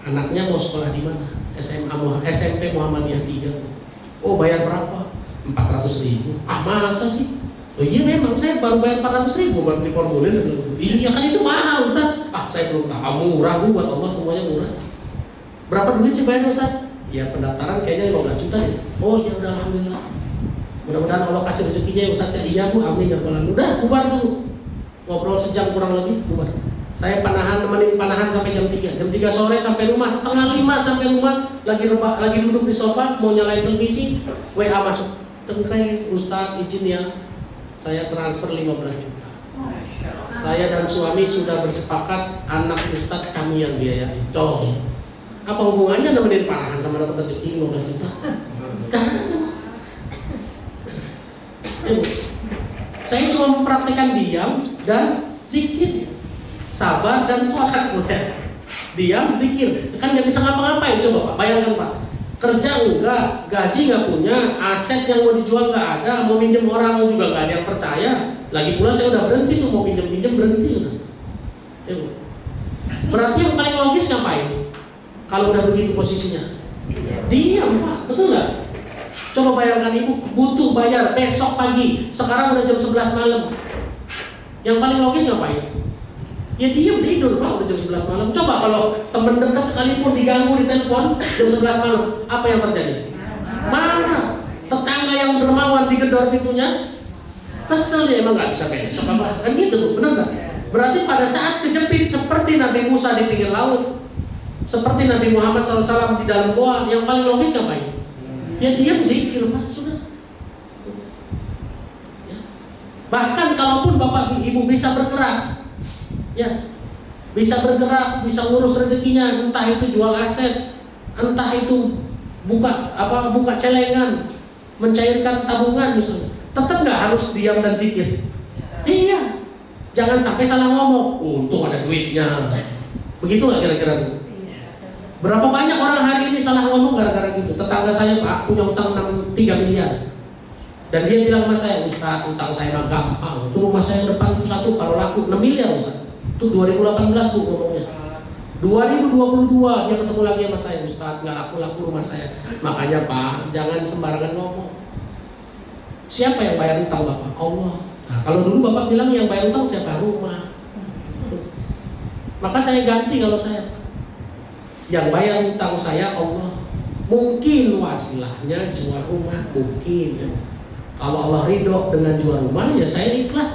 anaknya mau sekolah di mana? SMP Muhammadiyah 3. Oh bayar berapa? 400.000. Ah masa sih? Oh iya memang saya baru bayar 400.000 buat beli formulir sebelum. Iya kan itu mahal Ustadz. Ah saya belum tahu, murah Bu, buat Allah semuanya murah. Berapa duit sih bayar Ustaz? Ya pendaftaran kayaknya 15 juta ya. Oh ya udah alhamdulillah. Mudah-mudahan Allah kasih rezekinya ya Ustaz ya. Iya Bu, amin ya Allah. Udah bubar dulu. Ngobrol sejam kurang lebih bubar. Saya nemenin panahan sampai jam 3. Jam 3 sore sampai rumah, setengah 5 sampai rumah, lagi duduk di sofa mau nyalain televisi, WA masuk. Tengkreng, Ustaz izin ya. Saya transfer 15 juta. Saya dan suami sudah bersepakat anak Ustaz kami yang biayain. Coba. Apa hubungannya nemenin panahan sama dapat rezeki 15 juta? Saya cuma mempraktekkan diam dan zikir, sabar dan sholat. Diam, zikir, kan nggak bisa ngapa-ngapain. Coba Pak, bayangkan Pak, kerja enggak, gaji nggak punya, aset yang mau dijual nggak ada, mau minjem orang juga nggak ada yang percaya. Lagi pula saya udah berhenti tuh mau pinjam berhenti udah. Berarti yang paling logis ngapain? Kalau udah begitu posisinya, diam Pak, betul nggak? Coba bayangkan ibu butuh bayar besok pagi, sekarang udah jam 11 malam. Yang paling logis ngapain? Ya diam tidur Pak, udah jam 11 malam. Coba kalau teman dekat sekalipun diganggu di telepon jam 11 malam, apa yang terjadi? Marah. Tetangga yang dermawan digedor pintunya, kesel dia, emang nggak bisa besok apa? Kan gitu, benar nggak? Berarti pada saat kejepit seperti Nabi Musa di pinggir laut, seperti Nabi Muhammad SAW di dalam goa, yang paling logis ngapain? Ya diam zikir Pak, sudah. Ya. Bahkan kalaupun bapak ibu bisa bergerak, ya bisa bergerak, bisa ngurus rezekinya, entah itu jual aset, entah itu buka celengan, mencairkan tabungan misalnya, tetap nggak harus diam dan zikir. Iya, jangan sampai salah ngomong. Untung ada duitnya. Begitu nggak kira-kira Bu? Berapa banyak orang hari ini salah ngomong gara-gara gitu. Tetangga saya Pak punya utang 3 miliar. Dan dia bilang sama saya, Ustaz, utang saya mah gampang. Itu rumah saya depan itu satu kalau laku 6 miliar Ustaz. Itu 2018 Bu ngomongnya. 2022 dia ketemu lagi sama saya, Ustaz, nggak laku-laku rumah saya. Makanya Pak, jangan sembarangan ngomong. Siapa yang bayar utang Bapak? Allah. Nah, kalau dulu Bapak bilang yang bayar utang siapa? Rumah. Maka saya ganti kalau saya. Yang bayar utang saya Allah. Mungkin wasilahnya jual rumah, mungkin. Kalau Allah ridho dengan jual rumah, ya saya ikhlas.